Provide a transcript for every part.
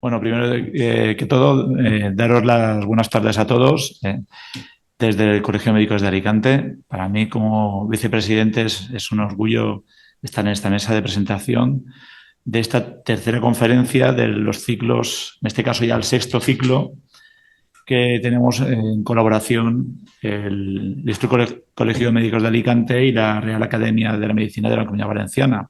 Bueno, primero que todo, daros las buenas tardes a todos desde el Colegio de Médicos de Alicante. Para mí, como vicepresidente, es un orgullo estar en esta mesa de presentación de esta tercera conferencia de los ciclos, en este caso ya el sexto ciclo, que tenemos en colaboración el Distrito Colegio de Médicos de Alicante y la Real Academia de la Medicina de la Comunidad Valenciana.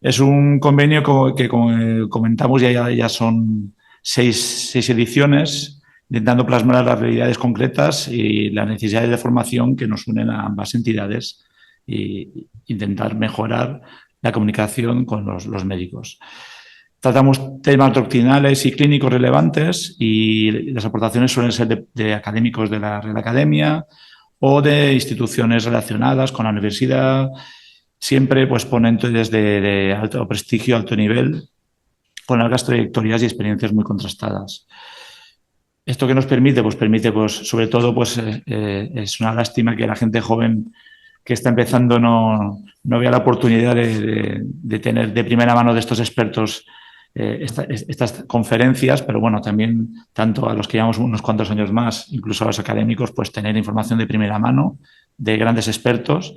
Es un convenio que, como comentamos, ya son seis ediciones, intentando plasmar las realidades concretas y las necesidades de formación que nos unen a ambas entidades e intentar mejorar la comunicación con los médicos. Tratamos temas doctrinales y clínicos relevantes y las aportaciones suelen ser de académicos de la Real Academia o de instituciones relacionadas con la universidad, siempre pues ponentes de alto prestigio, alto nivel, con largas trayectorias y experiencias muy contrastadas. ¿Esto que nos permite? Pues permite, pues, sobre todo, pues es una lástima que la gente joven que está empezando no vea la oportunidad de tener de primera mano de estos expertos estas conferencias, pero bueno, también tanto a los que llevamos unos cuantos años más, incluso a los académicos, pues tener información de primera mano de grandes expertos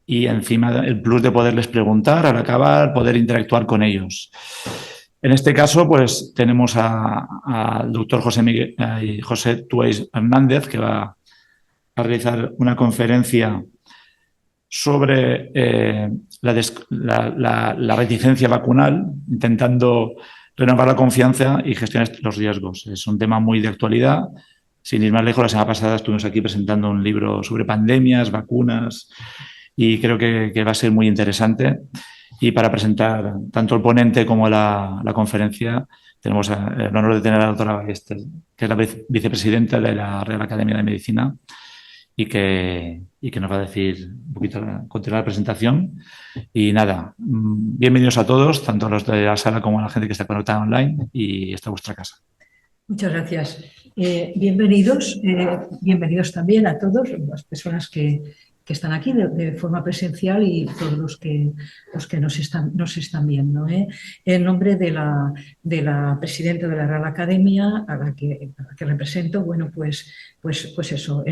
y encima el plus de poderles preguntar al acabar, poder interactuar con ellos. En este caso, pues tenemos al doctor José Tuéis Hernández, que va a realizar una conferencia sobre la reticencia vacunal, intentando renovar la confianza y gestionar los riesgos. Es un tema muy de actualidad. Sin ir más lejos, la semana pasada estuvimos aquí presentando un libro sobre pandemias, vacunas, y creo que va a ser muy interesante. Y para presentar tanto el ponente como la conferencia, tenemos el honor de tener a la doctora Ballester, que es la vicepresidenta de la Real Academia de Medicina y que nos va a decir un poquito, continuar la presentación. Y nada, bienvenidos a todos, tanto a los de la sala como a la gente que está conectada online, y esta es vuestra casa. Muchas gracias. Bienvenidos también a todos, las personas que están aquí de forma presencial y todos los que nos están viendo. En nombre de la presidenta de la Real Academia, a la que represento, bueno, pues eso,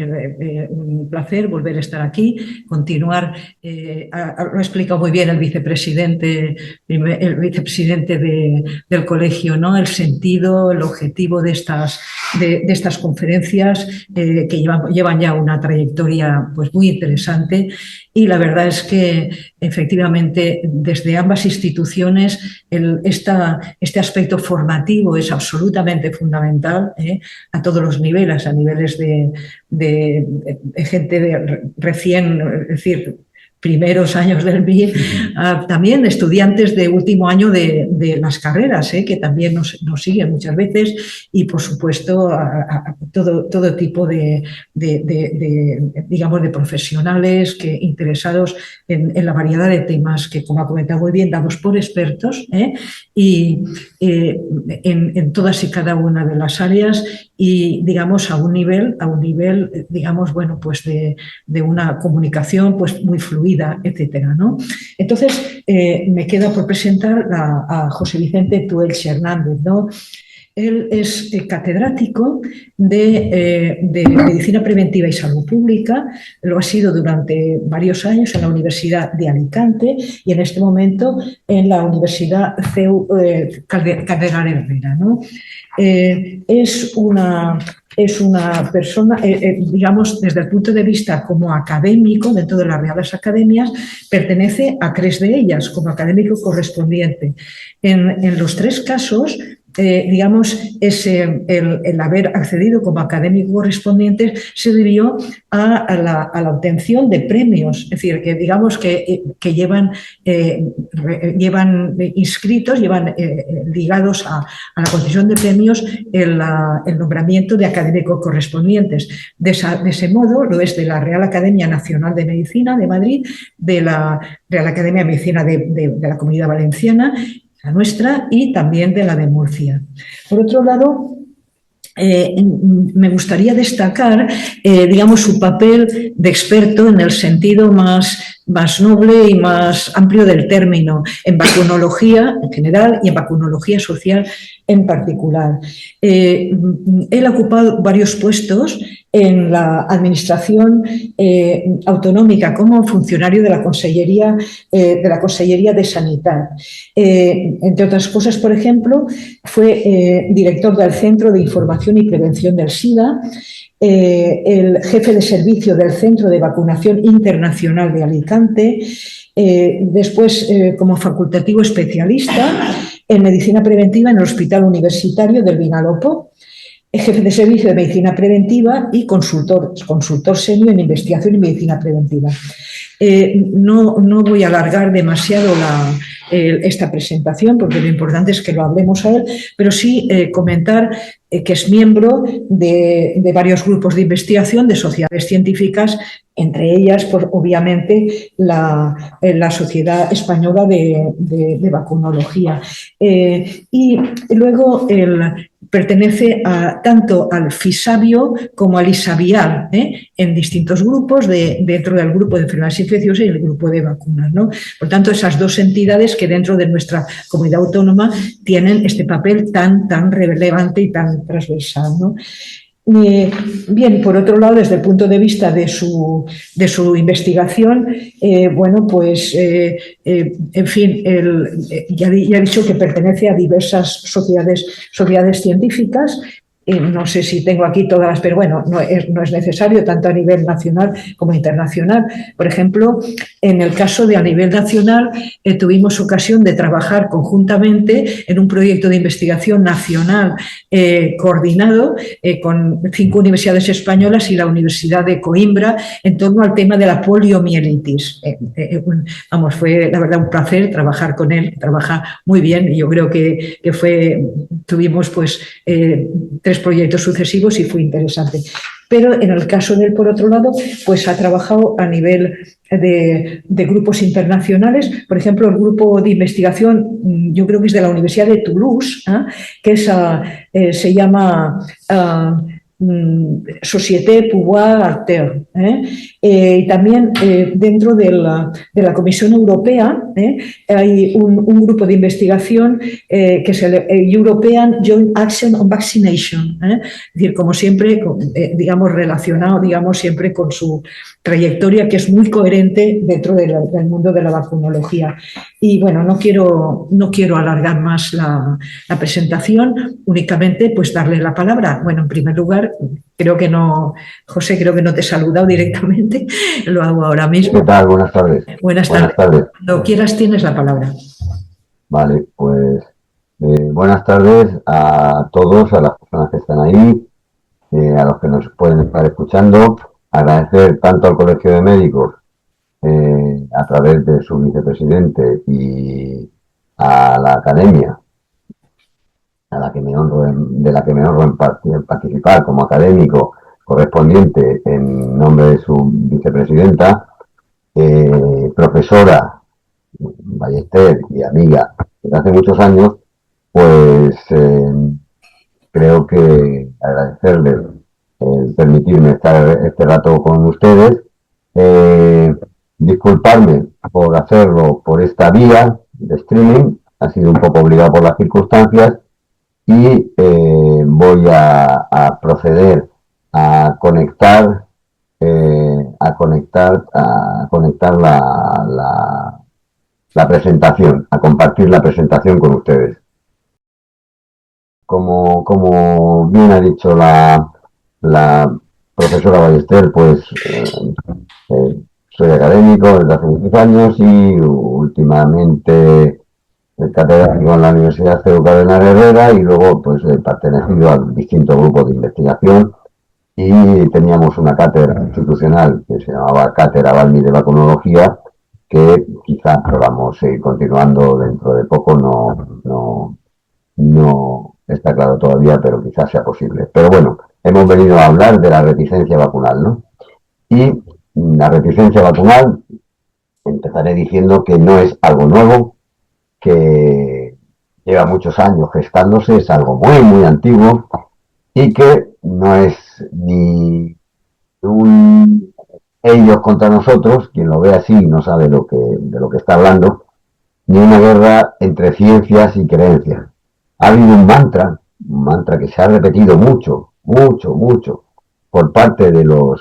un placer volver a estar aquí, continuar, lo ha explicado muy bien el vicepresidente del colegio, ¿no? El sentido, el objetivo de estas conferencias que llevan ya una trayectoria pues muy interesante, y la verdad es que efectivamente desde ambas instituciones este aspecto formativo es absolutamente fundamental a todos los niveles, a niveles de gente recién, es decir, primeros años del BIE, también estudiantes de último año de las carreras, que también nos siguen muchas veces, y por supuesto a todo tipo digamos, de profesionales interesados en la variedad de temas que, como ha comentado muy bien, damos por expertos, y en todas y cada una de las áreas, y digamos a un nivel digamos, bueno, pues de una comunicación pues muy fluida, etcétera, ¿no? Entonces, me queda por presentar a José Vicente Tuéis Hernández, ¿no? Él es catedrático de Medicina Preventiva y Salud Pública, lo ha sido durante varios años en la Universidad de Alicante y en este momento en la Universidad CEU Cardenal Herrera, ¿no? Es una persona, digamos, desde el punto de vista como académico, dentro de las Reales Academias, pertenece a 3 de ellas como académico correspondiente. En los 3 casos, digamos, el haber accedido como académico correspondiente se debió a la obtención de premios, es decir, que digamos que llevan inscritos, llevan ligados a la concesión de premios el nombramiento de académicos correspondientes. De ese modo lo es de la Real Academia Nacional de Medicina de Madrid, de la Real Academia de Medicina de la Comunidad Valenciana, la nuestra, y también de la de Murcia. Por otro lado, me gustaría destacar, digamos, su papel de experto en el sentido más noble y más amplio del término, en vacunología en general y en vacunología social en particular. Él ha ocupado varios puestos en la administración autonómica como funcionario de la Consellería de Sanidad. Entre otras cosas, por ejemplo, fue director del Centro de Información y Prevención del SIDA, el jefe de servicio del Centro de Vacunación Internacional de Alicante, después como facultativo especialista en medicina preventiva en el Hospital Universitario del Vinalopó, jefe de servicio de medicina preventiva y consultor senior en investigación y medicina preventiva. No voy a alargar demasiado esta presentación porque lo importante es que lo hablemos a él, pero sí comentar que es miembro de varios grupos de investigación de sociedades científicas, entre ellas, pues, obviamente, la Sociedad Española de Vacunología. Y luego pertenece tanto al FISABIO como al ISABIAL, en distintos grupos, dentro del grupo de enfermedades infecciosas y el grupo de vacunas, ¿no? Por tanto, esas dos entidades que dentro de nuestra comunidad autónoma tienen este papel tan relevante y tan transversal, ¿no? Bien, por otro lado, desde el punto de vista de su investigación, bueno, pues, en fin, ya he dicho que pertenece a diversas sociedades científicas. No sé si tengo aquí todas, pero bueno, no es necesario, tanto a nivel nacional como internacional. Por ejemplo, en el caso de a nivel nacional, tuvimos ocasión de trabajar conjuntamente en un proyecto de investigación nacional coordinado con 5 universidades españolas y la Universidad de Coimbra en torno al tema de la poliomielitis. Vamos, fue la verdad un placer trabajar con él, trabaja muy bien y yo creo que tuvimos pues 3 proyectos sucesivos y fue interesante. Pero en el caso de él, por otro lado, pues ha trabajado a nivel de grupos internacionales. Por ejemplo, el grupo de investigación, yo creo que es de la Universidad de Toulouse, que se llama Société Pouvoir Acteur. Y también dentro de la Comisión Europea hay un grupo de investigación que es el European Joint Action on Vaccination, es decir, como siempre, digamos, relacionado, digamos, siempre con su trayectoria, que es muy coherente dentro del mundo de la vacunología. Y bueno, no quiero alargar más la presentación, únicamente pues darle la palabra. Bueno, en primer lugar, José, creo que no te he saludado directamente, lo hago ahora mismo. ¿Qué tal? Buenas tardes. Buenas tardes. Cuando quieras tienes la palabra. Vale, pues buenas tardes a todos, a las personas que están ahí, a los que nos pueden estar escuchando. Agradecer tanto al Colegio de Médicos a través de su vicepresidente y a la Academia, de la que me honro en participar como académico correspondiente en nombre de su vicepresidenta, profesora Ballester y amiga desde hace muchos años, pues creo que agradecerles permitirme estar este rato con ustedes, disculparme por hacerlo por esta vía de streaming, ha sido un poco obligado por las circunstancias, y voy a proceder a conectar la presentación, a compartir la presentación con ustedes. Como bien ha dicho la profesora Ballester, pues soy académico desde hace muchos años y últimamente catedrático en la Universidad CEU Cardenal Herrera, y luego pues he pertenecido a distintos grupos de investigación, y teníamos una cátedra institucional que se llamaba Cátedra Balmi de Vacunología, que quizás podamos seguir continuando dentro de poco, no está claro todavía, pero quizás sea posible. Pero bueno, hemos venido a hablar de la reticencia vacunal, ¿no? Y la reticencia vacunal, empezaré diciendo que no es algo nuevo, que lleva muchos años gestándose, es algo muy, muy antiguo, y que no es ni un ellos contra nosotros, quien lo ve así no sabe de lo que está hablando, ni una guerra entre ciencias y creencias. ha habido un mantra que se ha repetido mucho, mucho, mucho, por parte de los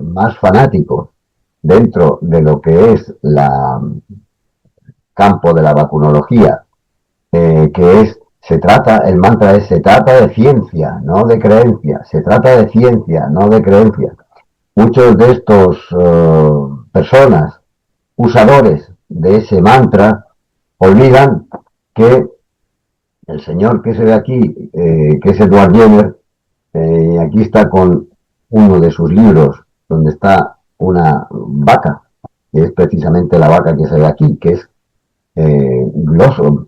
más fanáticos dentro de lo que es la campo de la vacunología, que es, el mantra es, se trata de ciencia, no de creencia, se trata de ciencia, no de creencia. Muchos de estos personas, usadores de ese mantra, olvidan que el señor que se ve aquí, que es Edward Jenner, aquí está con uno de sus libros, donde está una vaca, que es precisamente la vaca que se ve aquí, que es Blossom,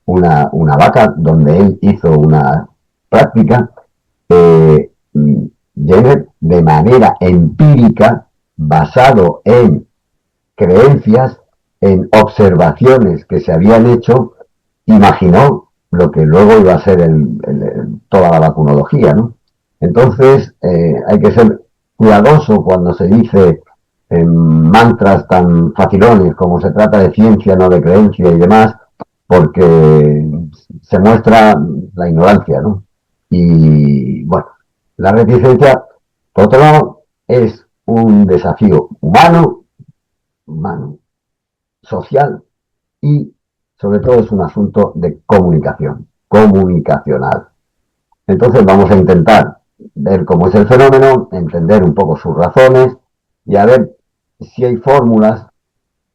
una vaca donde él hizo una práctica, Jenner, de manera empírica, basado en creencias, en observaciones que se habían hecho, imaginó lo que luego iba a ser toda la vacunología, ¿no? Entonces, hay que ser cuidadoso cuando se dice mantras tan facilones como se trata de ciencia, no de creencia y demás, porque se muestra la ignorancia, ¿no? Y, bueno, la reticencia, por otro lado, es un desafío humano, social, y sobre todo es un asunto de comunicación, comunicacional. Entonces vamos a intentar ver cómo es el fenómeno, entender un poco sus razones y a ver si hay fórmulas,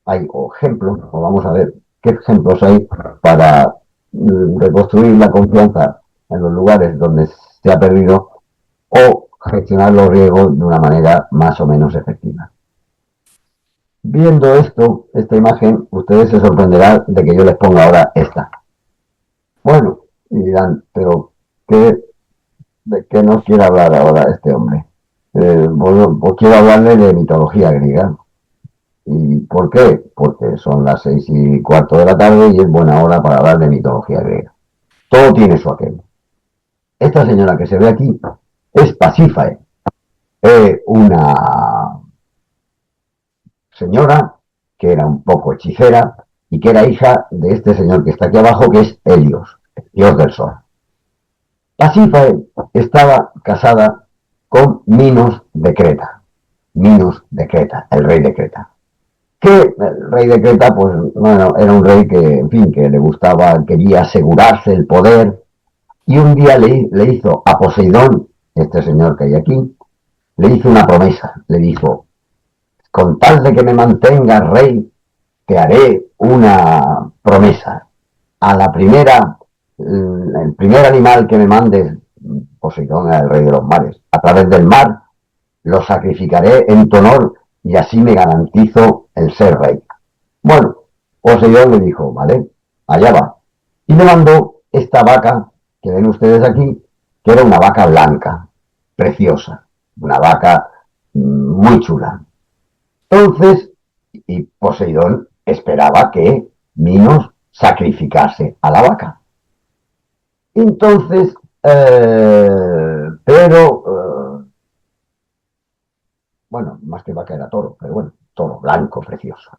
hay ejemplos, o vamos a ver qué ejemplos hay para reconstruir la confianza en los lugares donde se ha perdido o gestionar los riesgos de una manera más o menos efectiva. Viendo esta imagen, ustedes se sorprenderán de que yo les ponga ahora esta. Bueno, y dirán, pero ¿de qué nos quiere hablar ahora este hombre? Pues quiero hablarle de mitología griega. ¿Y por qué? Porque son las 6:15 de la tarde y es buena hora para hablar de mitología griega. Todo tiene su aquel. Esta señora que se ve aquí es Pasífae, una señora que era un poco hechicera y que era hija de este señor que está aquí abajo, que es Helios, el dios del sol. Pasífae estaba casada con Minos de Creta. Minos de Creta, el rey de Creta. Que el rey de Creta, pues, bueno, era un rey que, en fin, que le gustaba, quería asegurarse el poder, y un día le hizo a Poseidón, este señor que hay aquí, le hizo una promesa, le dijo, con tal de que me mantengas rey, te haré una promesa. A la primera, el primer animal que me mandes, Poseidón era el rey de los mares, a través del mar, lo sacrificaré en tu honor y así me garantizo el ser rey. Bueno, Poseidón le dijo, vale, allá va. Y le mandó esta vaca que ven ustedes aquí, que era una vaca blanca, preciosa, una vaca muy chula. Entonces, y Poseidón esperaba que Minos sacrificase a la vaca. Entonces, bueno, más que vaca era toro, pero bueno, toro blanco, precioso.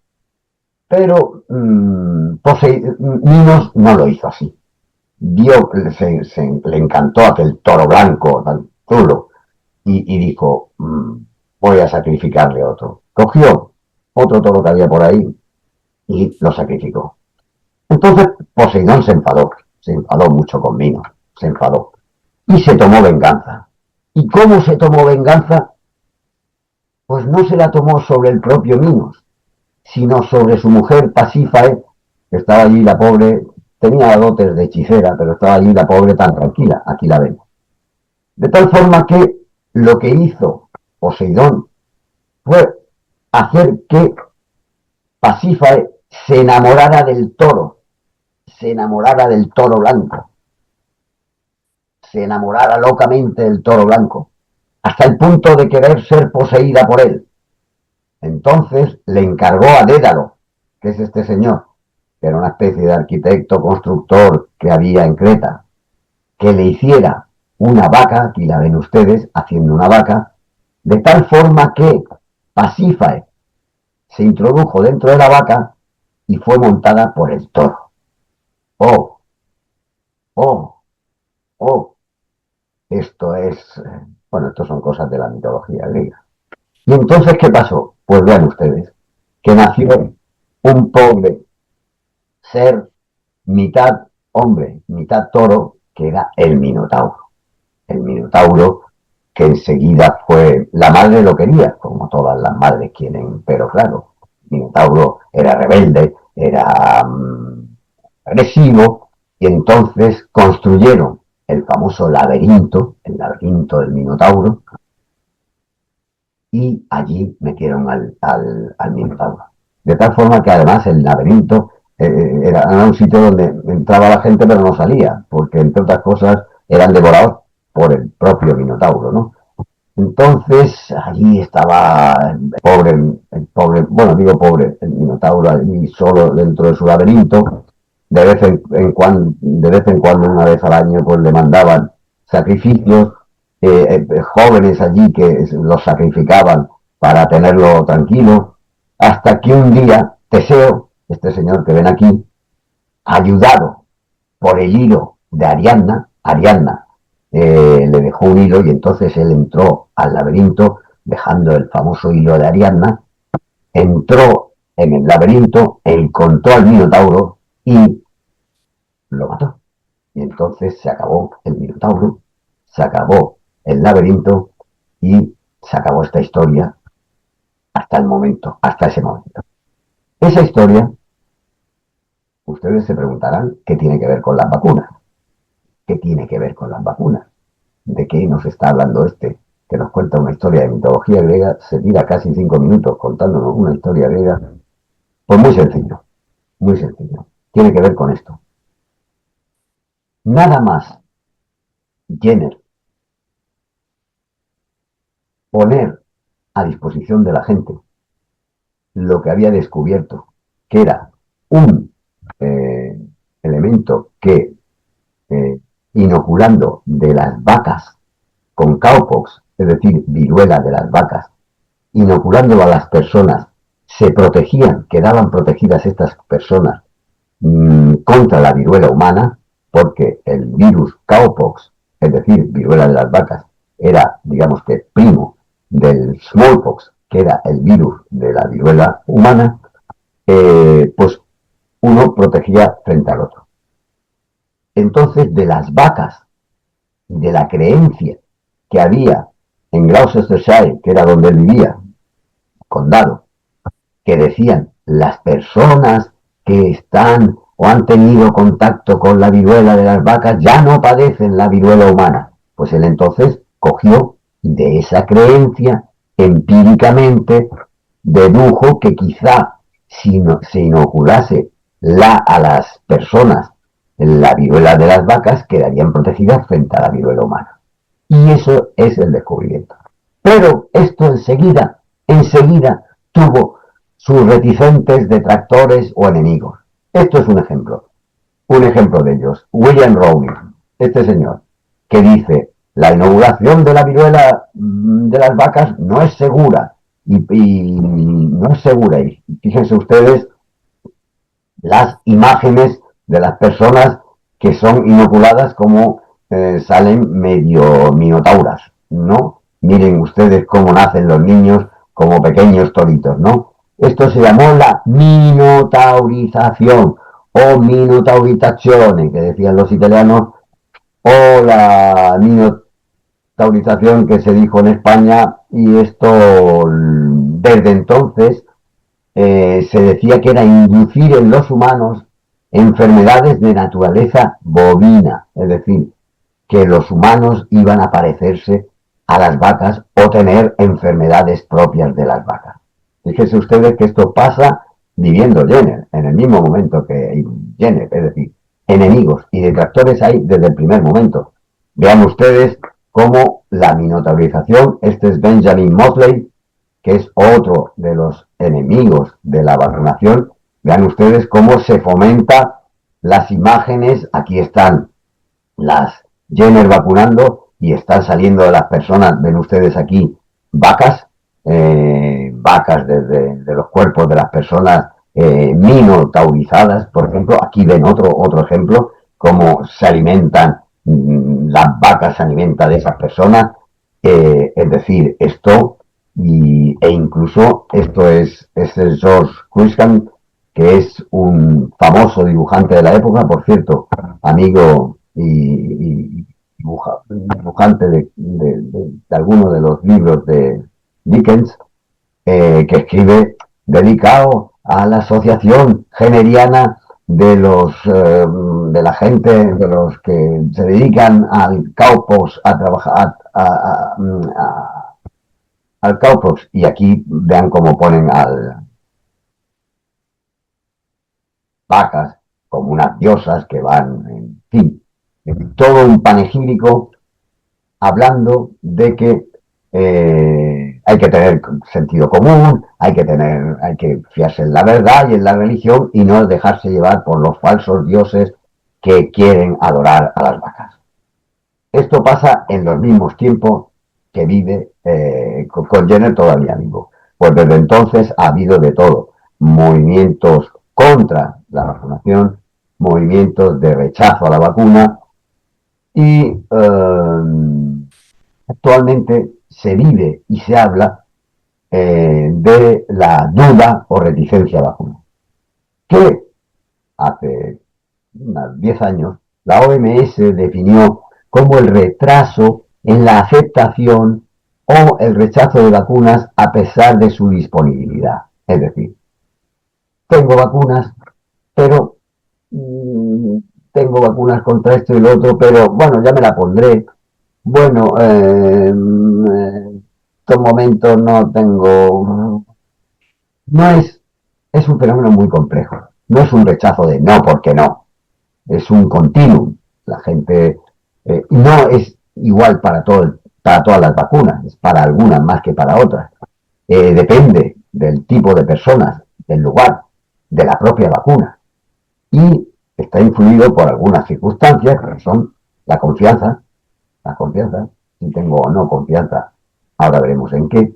Pero Minos no lo hizo así. Le encantó aquel toro blanco tan chulo y dijo, voy a sacrificarle otro. Cogió otro toro que había por ahí y lo sacrificó. Entonces Poseidón se enfadó mucho con Minos, se enfadó y se tomó venganza. ¿Y cómo se tomó venganza? Pues no se la tomó sobre el propio Minos, sino sobre su mujer Pasífae, que estaba allí la pobre, tenía dotes de hechicera, pero estaba allí la pobre tan tranquila, aquí la vemos. De tal forma que lo que hizo Poseidón fue hacer que Pasífae se enamorara del toro blanco, se enamorara locamente del toro blanco, hasta el punto de querer ser poseída por él. Entonces le encargó a Dédalo, que es este señor, que era una especie de arquitecto, constructor que había en Creta, que le hiciera una vaca, aquí la ven ustedes, haciendo una vaca, de tal forma que Pasífae se introdujo dentro de la vaca y fue montada por el toro. Oh, oh, oh, esto es, bueno, esto son cosas de la mitología griega. Y entonces, ¿qué pasó? Pues vean ustedes, que nació un pobre ser mitad hombre, mitad toro, que era el Minotauro. El Minotauro, que enseguida fue, la madre lo quería, como todas las madres quieren, pero claro, Minotauro era rebelde, era agresivo, y entonces construyeron el famoso laberinto, el laberinto del Minotauro, y allí metieron al Minotauro. De tal forma que además el laberinto era un sitio donde entraba la gente pero no salía, porque entre otras cosas eran devorados por el propio Minotauro, ¿no? Entonces allí estaba el pobre, bueno, digo pobre, el Minotauro allí solo dentro de su laberinto. De vez en cuando, una vez al año, pues le mandaban sacrificios, jóvenes allí que los sacrificaban para tenerlo tranquilo, hasta que un día Teseo, este señor que ven aquí, ayudado por el hilo de Ariadna le dejó un hilo y entonces él entró al laberinto dejando el famoso hilo de Ariadna, entró en el laberinto, encontró al Minotauro y lo mató. Y entonces se acabó el Minotauro, se acabó el laberinto y se acabó esta historia hasta el momento, hasta ese momento. Esa historia, ustedes se preguntarán qué tiene que ver con las vacunas. ¿Qué tiene que ver con las vacunas? ¿De qué nos está hablando este? Que nos cuenta una historia de mitología griega, se tira casi 5 minutos contándonos una historia griega. Pues muy sencillo, muy sencillo. Tiene que ver con esto. Nada más Jenner poner a disposición de la gente lo que había descubierto, que era un elemento que inoculando de las vacas con cowpox, es decir, viruela de las vacas, inoculándolo a las personas, se protegían, quedaban protegidas estas personas contra la viruela humana, porque el virus cowpox, es decir, viruela de las vacas, era, digamos que, primo del smallpox, que era el virus de la viruela humana, pues uno protegía frente al otro. Entonces, de las vacas, de la creencia que había en Gloucestershire, que era donde él vivía, condado, que decían las personas que están o han tenido contacto con la viruela de las vacas ya no padecen la viruela humana. Pues él entonces cogió de esa creencia empíricamente, dedujo que quizá si no, se inoculase a las personas la viruela de las vacas quedarían protegidas frente a la viruela humana. Y eso es el descubrimiento. Pero esto enseguida tuvo sus reticentes detractores o enemigos. Esto es un ejemplo de ellos. William Rowling, este señor, que dice, la inoculación de la viruela de las vacas no es segura. Y no es segura. Y fíjense ustedes las imágenes de las personas que son inoculadas como salen medio minotauras, ¿no? Miren ustedes cómo nacen los niños como pequeños toritos, ¿no? Esto se llamó la minotaurización o minotaurizazione, que decían los italianos, o la minotaurización que se dijo en España, y esto desde entonces se decía que era inducir en los humanos enfermedades de naturaleza bovina, es decir, que los humanos iban a parecerse a las vacas o tener enfermedades propias de las vacas. Fíjense ustedes que esto pasa viviendo Jenner, en el mismo momento que Jenner, es decir, enemigos y detractores hay desde el primer momento. Vean ustedes cómo la minotaurización, este es Benjamin Mosley, que es otro de los enemigos de la vacunación. Vean ustedes cómo se fomenta las imágenes. Aquí están las Jenner vacunando y están saliendo de las personas, ven ustedes aquí, vacas de los cuerpos de las personas minotaurizadas, por ejemplo. Aquí ven otro ejemplo, cómo se alimentan, las vacas se alimentan de esas personas, es decir, esto, e incluso esto es el George Cruikshank, que es un famoso dibujante de la época, por cierto, amigo y dibujante de algunos de los libros de Dickens, que escribe dedicado a la asociación generiana de la gente, de los que se dedican al cowpox, a trabajar, al cowpox. Y aquí vean cómo ponen al vacas como unas diosas que van, en fin, todo un panegírico hablando de que hay que tener sentido común, hay que fiarse en la verdad y en la religión y no dejarse llevar por los falsos dioses que quieren adorar a las vacas. Esto pasa en los mismos tiempos que vive con Jenner todavía vivo. Pues desde entonces ha habido de todo, movimientos contra la vacunación, movimientos de rechazo a la vacuna y actualmente se vive y se habla de la duda o reticencia a vacuna. Que hace unos 10 años la OMS definió como el retraso en la aceptación o el rechazo de vacunas a pesar de su disponibilidad. Es decir, tengo vacunas, pero tengo vacunas contra esto y lo otro, pero bueno, ya me la pondré. Bueno, en estos momentos no tengo. No es un fenómeno muy complejo. No es un rechazo de no porque no. Es un continuum. La gente no es igual para todas las vacunas, es para algunas más que para otras. Depende del tipo de personas, del lugar, de la propia vacuna. Y está influido por algunas circunstancias que son la confianza, si tengo o no confianza, ahora veremos en qué,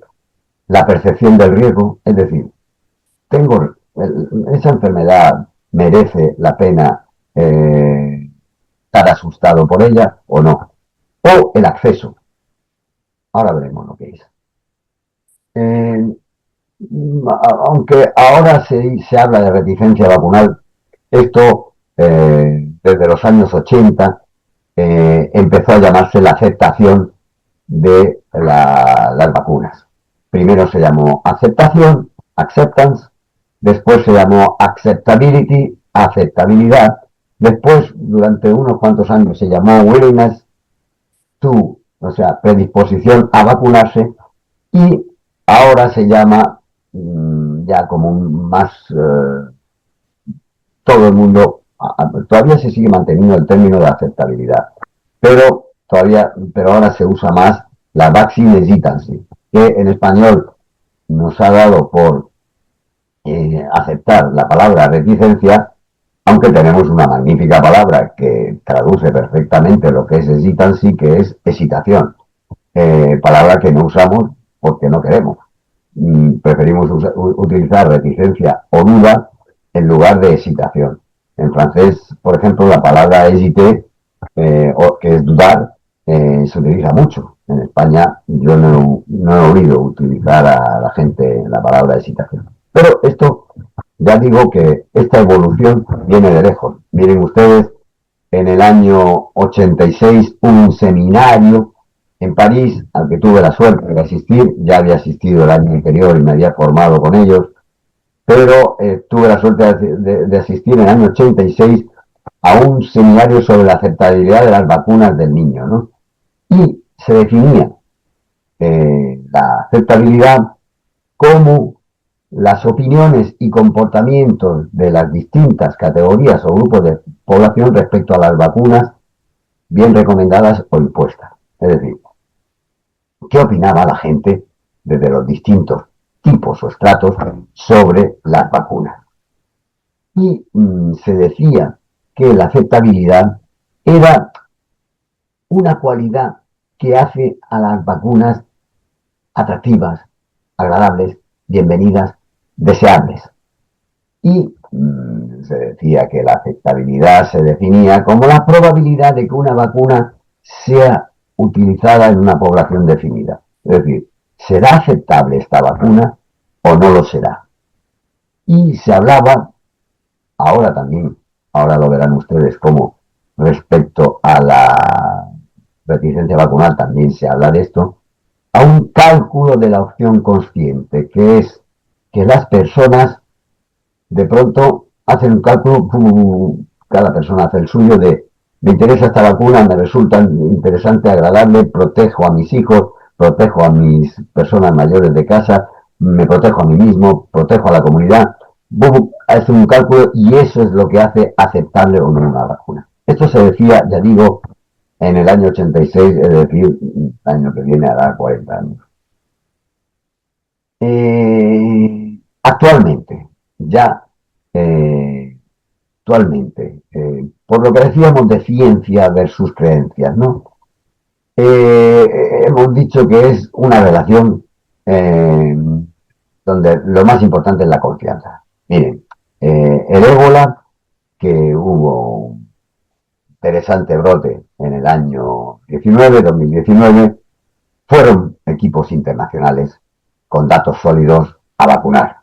la percepción del riesgo, es decir, esa enfermedad merece la pena estar asustado por ella o no, o el acceso, ahora veremos lo que es. Eh, Aunque ahora se habla de reticencia vacunal, esto desde los años 80 empezó a llamarse la aceptación de las vacunas. Primero se llamó aceptación, acceptance, después se llamó acceptability, aceptabilidad, después durante unos cuantos años se llamó willingness to, o sea, predisposición a vacunarse, y ahora se llama ya como más todo el mundo, todavía se sigue manteniendo el término de aceptabilidad, pero ahora se usa más la vaccine hesitancy, que en español nos ha dado por aceptar la palabra reticencia, aunque tenemos una magnífica palabra que traduce perfectamente lo que es hesitancy, que es hesitación, palabra que no usamos porque no queremos. Preferimos utilizar reticencia o duda en lugar de hesitación. En francés, por ejemplo, la palabra hésiter, que es dudar, se utiliza mucho. En España yo no he oído utilizar a la gente la palabra hesitación. Pero esto, ya digo que esta evolución viene de lejos. Miren ustedes, en el año 86 un seminario en París, al que tuve la suerte de asistir, ya había asistido el año anterior y me había formado con ellos, pero tuve la suerte de asistir en el año 86 a un seminario sobre la aceptabilidad de las vacunas del niño, ¿no? Y se definía la aceptabilidad como las opiniones y comportamientos de las distintas categorías o grupos de población respecto a las vacunas bien recomendadas o impuestas. Es decir, ¿qué opinaba la gente desde los distintos tipos o estratos sobre las vacunas? Y se decía que la aceptabilidad era una cualidad que hace a las vacunas atractivas, agradables, bienvenidas, deseables. Y se decía que la aceptabilidad se definía como la probabilidad de que una vacuna sea utilizada en una población definida. Es decir, ¿será aceptable esta vacuna o no lo será? Y se hablaba, ahora también, ahora lo verán ustedes, como respecto a la reticencia vacunal también se habla de esto, a un cálculo de la opción consciente, que es que las personas de pronto hacen un cálculo, cada persona hace el suyo de me interesa esta vacuna, me resulta interesante, agradable, protejo a mis hijos, protejo a mis personas mayores de casa, me protejo a mí mismo, protejo a la comunidad, hace un cálculo y eso es lo que hace aceptable o no una vacuna. Esto se decía, ya digo, en el año 86, es decir, el año que viene hará 40 años. Actualmente, ya actualmente, por lo que decíamos de ciencia versus creencias, ¿no? Hemos dicho que es una relación donde lo más importante es la confianza. Miren, el ébola, que hubo un interesante brote en el año 2019, fueron equipos internacionales con datos sólidos a vacunar.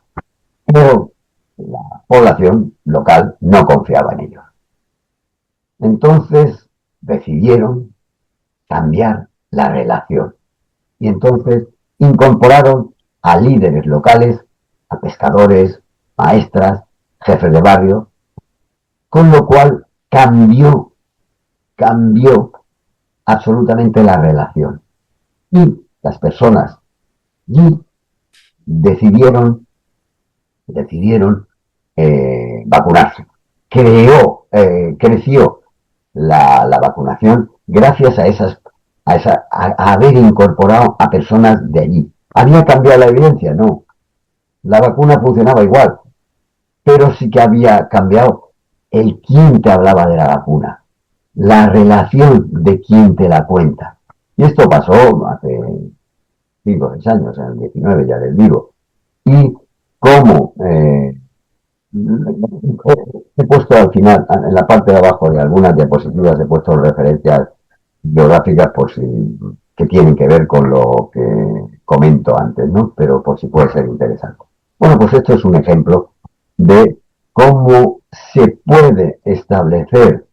Pero la población local no confiaba en ellos. Entonces decidieron cambiar la relación y entonces incorporaron a líderes locales, a pescadores, maestras, jefes de barrio, con lo cual cambió absolutamente la relación. Y las personas y decidieron vacunarse. Creció la vacunación gracias a haber incorporado a personas de allí. ¿Había cambiado la evidencia? No. La vacuna funcionaba igual, pero sí que había cambiado el quién te hablaba de la vacuna, la relación de quién te la cuenta. Y esto pasó hace 5 o 6 años, en el 19 ya les digo. Y cómo he puesto al final, en la parte de abajo de algunas diapositivas, he puesto referencias geográficas por si que tienen que ver con lo que comento antes, ¿no? Pero por si puede ser interesante. Bueno, pues esto es un ejemplo de cómo se puede establecer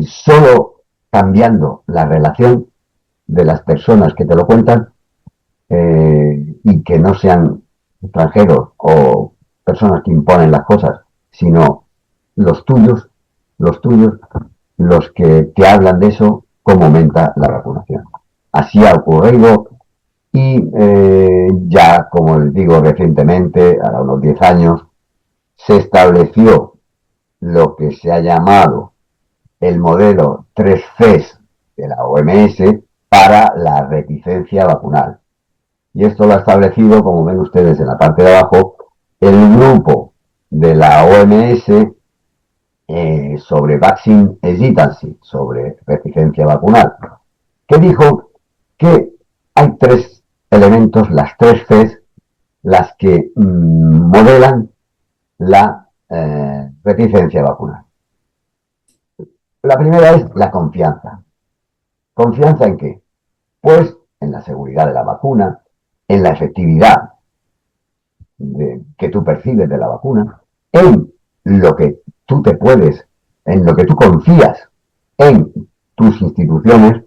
solo cambiando la relación de las personas que te lo cuentan y que no sean extranjeros o personas que imponen las cosas, sino los tuyos, los que te hablan de eso, cómo aumenta la vacunación. Así ha ocurrido y ya, como les digo, recientemente, a unos 10 años, se estableció lo que se ha llamado el modelo 3Cs de la OMS para la reticencia vacunal. Y esto lo ha establecido, como ven ustedes en la parte de abajo, el grupo de la OMS sobre Vaccine Hesitancy, sobre reticencia vacunal, que dijo que hay 3 elementos, las 3 Cs, las que modelan la reticencia vacunal. La primera es la confianza. ¿Confianza en qué? Pues en la seguridad de la vacuna, en la efectividad que tú percibes de la vacuna, en lo que tú en lo que tú confías en tus instituciones,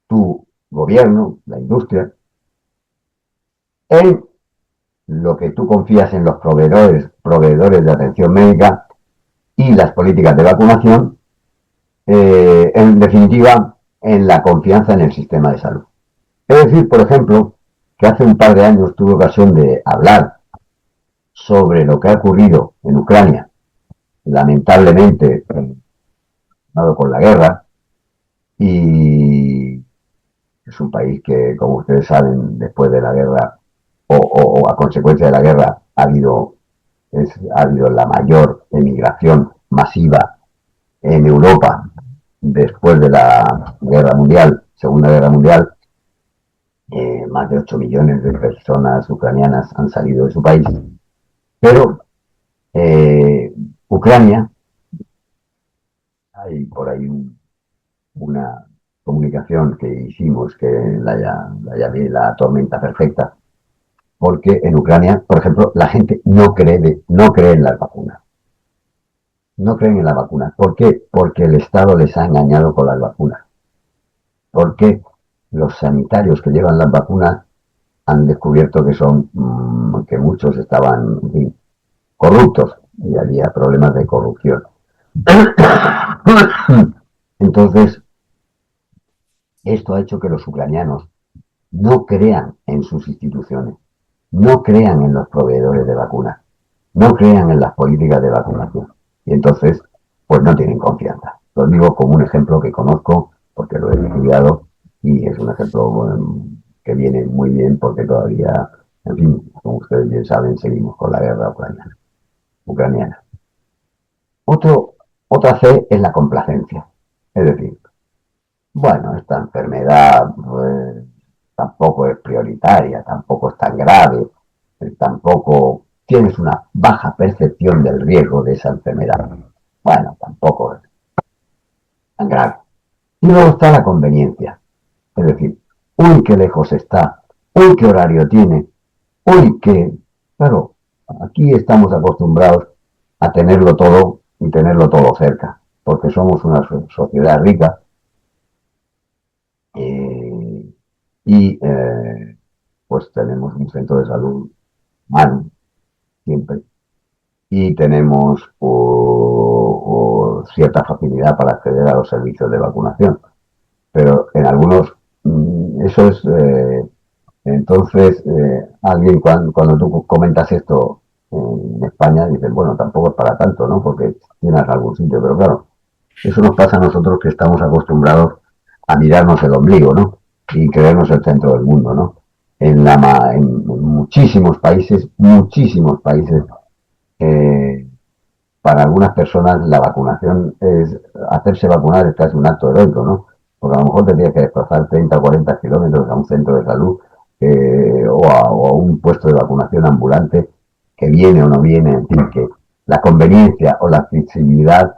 tu gobierno, la industria, en lo que tú confías en los proveedores de atención médica y las políticas de vacunación, en definitiva, en la confianza en el sistema de salud. Es decir, por ejemplo, que hace un par de años tuve ocasión de hablar sobre lo que ha ocurrido en Ucrania, lamentablemente con la guerra, y es un país que, como ustedes saben, después de la guerra o a consecuencia de la guerra ha habido la mayor emigración masiva en Europa después de la Segunda Guerra Mundial. Más de 8 millones de personas ucranianas han salido de su país, pero Ucrania, hay por ahí una comunicación que hicimos que la llamé la tormenta perfecta, porque en Ucrania, por ejemplo, la gente no cree en las vacunas. No creen en las vacunas. ¿Por qué? Porque el Estado les ha engañado con las vacunas. Porque los sanitarios que llevan las vacunas han descubierto que que muchos estaban, en fin, corruptos y había problemas de corrupción. Entonces, esto ha hecho que los ucranianos no crean en sus instituciones, no crean en los proveedores de vacunas, no crean en las políticas de vacunación. Y entonces, pues no tienen confianza. Lo digo como un ejemplo que conozco, porque lo he estudiado, y es un ejemplo que viene muy bien porque todavía, en fin, como ustedes bien saben, seguimos con la guerra ucraniana. Otra C es la complacencia. Es decir, bueno, esta enfermedad pues, tampoco es prioritaria, tampoco es tan grave, tampoco tienes una baja percepción del riesgo de esa enfermedad. Bueno, tampoco es tan grave. Y luego está la conveniencia, es decir, uy, qué lejos está, uy, qué horario tiene, uy, qué... Claro, aquí estamos acostumbrados a tenerlo todo y tenerlo todo cerca, porque somos una sociedad rica y pues tenemos un centro de salud humano, siempre, y tenemos cierta facilidad para acceder a los servicios de vacunación. Pero en algunos, eso es, entonces, alguien cuando tú comentas esto en España, dices, bueno, tampoco es para tanto, ¿no? Porque tienes algún sitio, pero claro, eso nos pasa a nosotros que estamos acostumbrados a mirarnos el ombligo, ¿no? Y creernos el centro del mundo, ¿no? En muchísimos países, eh, para algunas personas la vacunación hacerse vacunar es casi un acto heroico, ¿no? Porque a lo mejor te tienes que desplazar 30 o 40 kilómetros a un centro de salud o a un puesto de vacunación ambulante que viene o no viene, en fin, que la conveniencia o la accesibilidad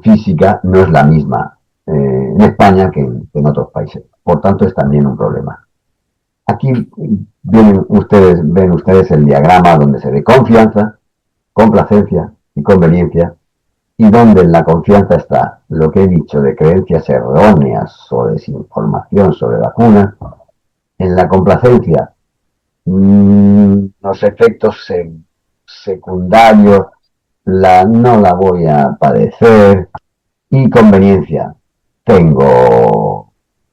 física no es la misma en España que en otros países. Por tanto, es también un problema. Aquí ven ustedes el diagrama donde se ve confianza, complacencia y conveniencia, y donde en la confianza está lo que he dicho de creencias erróneas o desinformación sobre vacunas, en la complacencia los efectos secundarios, no la voy a padecer, y conveniencia,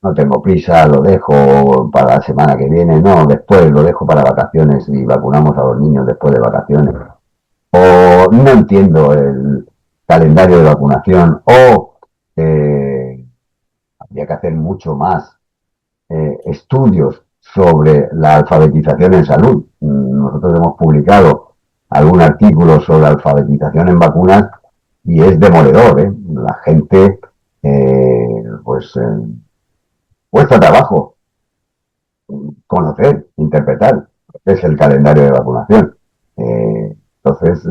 no tengo prisa, lo dejo para la semana que viene, no, después lo dejo para vacaciones y vacunamos a los niños después de vacaciones. O no entiendo el calendario de vacunación, o habría que hacer mucho más estudios sobre la alfabetización en salud. Nosotros hemos publicado algún artículo sobre alfabetización en vacunas y es demoledor, ¿eh? La gente, cuesta trabajo conocer, interpretar qué es el calendario de vacunación. Entonces,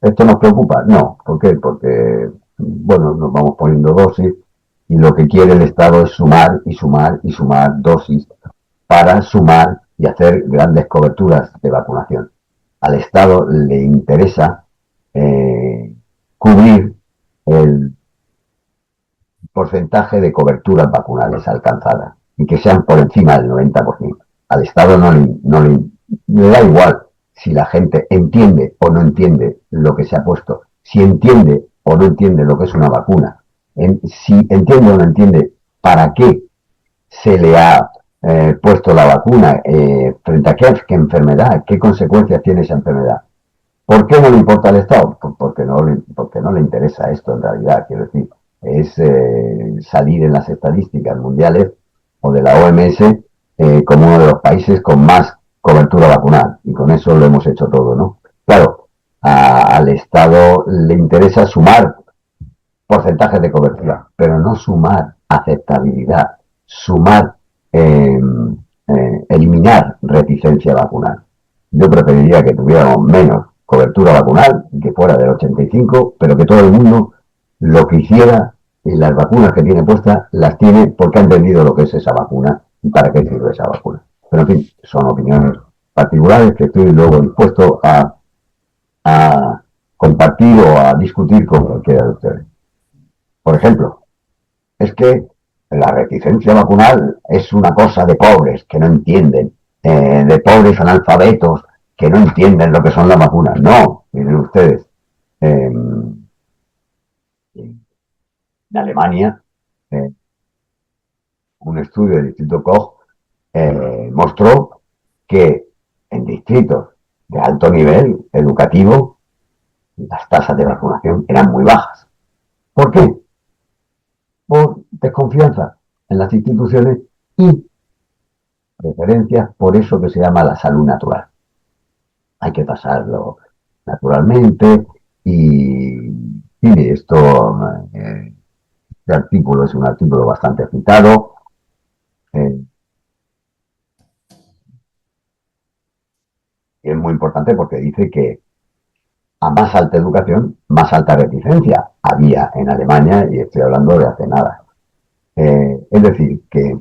¿esto nos preocupa? No. ¿Por qué? Porque, bueno, nos vamos poniendo dosis y lo que quiere el Estado es sumar y sumar y sumar dosis para sumar y hacer grandes coberturas de vacunación. Al Estado le interesa cubrir el porcentaje de coberturas vacunales alcanzadas y que sean por encima del 90%. Al Estado le da igual si la gente entiende o no entiende lo que se ha puesto, si entiende o no entiende lo que es una vacuna, si entiende o no entiende para qué se le ha puesto la vacuna, frente a qué enfermedad, qué consecuencias tiene esa enfermedad. ¿Por qué no le importa al Estado? Porque no le interesa esto en realidad, quiero decir, es salir en las estadísticas mundiales o de la OMS como uno de los países con más cobertura vacunal, y con eso lo hemos hecho todo, ¿no? Claro, al Estado le interesa sumar porcentajes de cobertura, pero no sumar aceptabilidad, sumar, eliminar reticencia vacunal. Yo preferiría que tuviéramos menos cobertura vacunal, que fuera del 85, pero que todo el mundo lo que hiciera y las vacunas que tiene puestas las tiene porque ha entendido lo que es esa vacuna y para qué sirve esa vacuna. Pero en fin, son opiniones particulares que estoy luego dispuesto a compartir o a discutir con cualquiera de ustedes. Por ejemplo, es que la reticencia vacunal es una cosa de pobres que no entienden, de pobres analfabetos que no entienden lo que son las vacunas. No, miren ustedes, en Alemania, un estudio del Instituto Koch mostró que en distritos de alto nivel educativo las tasas de vacunación eran muy bajas. ¿Por qué? Por desconfianza en las instituciones y preferencias por eso que se llama la salud natural. Hay que pasarlo naturalmente y esto, este artículo es un artículo bastante citado. Y es muy importante porque dice que a más alta educación, más alta reticencia había en Alemania, y estoy hablando de hace nada. Es decir, que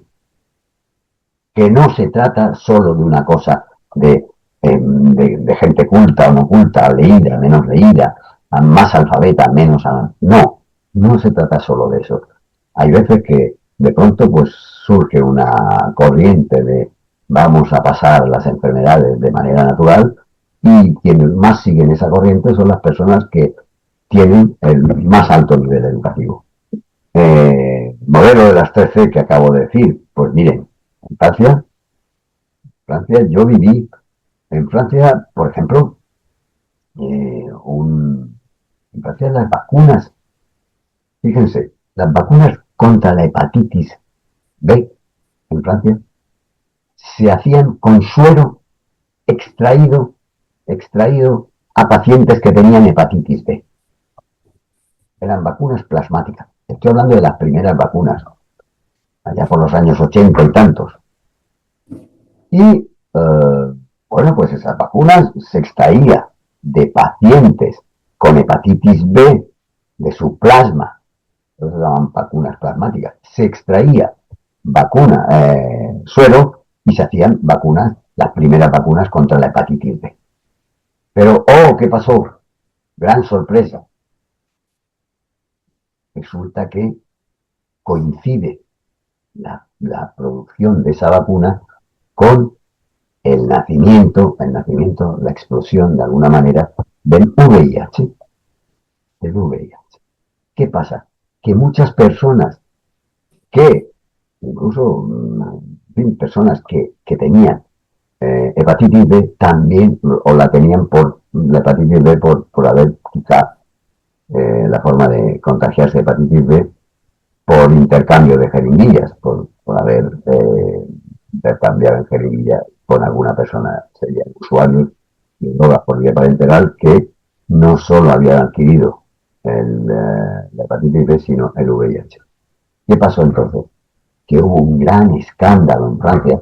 no se trata solo de una cosa de gente culta o no culta, leída, menos leída, más alfabeta, menos... No se trata solo de eso. Hay veces que de pronto pues surge una corriente de vamos a pasar las enfermedades de manera natural y quienes más siguen esa corriente son las personas que tienen el más alto nivel educativo. Modelo de las 13 que acabo de decir, pues miren, en Francia yo viví, en Francia, por ejemplo, en Francia las vacunas, fíjense, las vacunas contra la hepatitis B en Francia se hacían con suero extraído a pacientes que tenían hepatitis B. Eran vacunas plasmáticas. Estoy hablando de las primeras vacunas, allá por los años 80 y tantos. Y, bueno, pues esas vacunas se extraía de pacientes con hepatitis B de su plasma, eso se llaman vacunas plasmáticas. Se extraía suero y se hacían vacunas, las primeras vacunas contra la hepatitis B. Pero, ¿qué pasó? Gran sorpresa. Resulta que coincide la producción de esa vacuna con el nacimiento, la explosión de alguna manera del VIH. ¿Qué pasa? Que muchas personas incluso personas que tenían hepatitis B también, o la tenían por la hepatitis B por haber quizá la forma de contagiarse de hepatitis B por intercambio de jeringuillas, por haber intercambiado en jeringuillas con alguna persona, serían usuarios de drogas por vía parenteral que no solo habían adquirido la hepatitis B, sino el VIH. ¿Qué pasó entonces? Que hubo un gran escándalo en Francia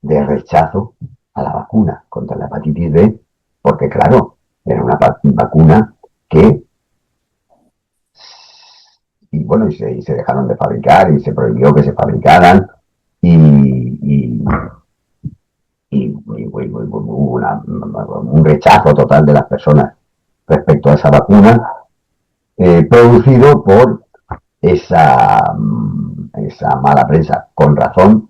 de rechazo a la vacuna contra la hepatitis B, porque claro, era una vacuna que y se dejaron de fabricar y se prohibió que se fabricaran y hubo un rechazo total de las personas respecto a esa vacuna producido por esa mala prensa, con razón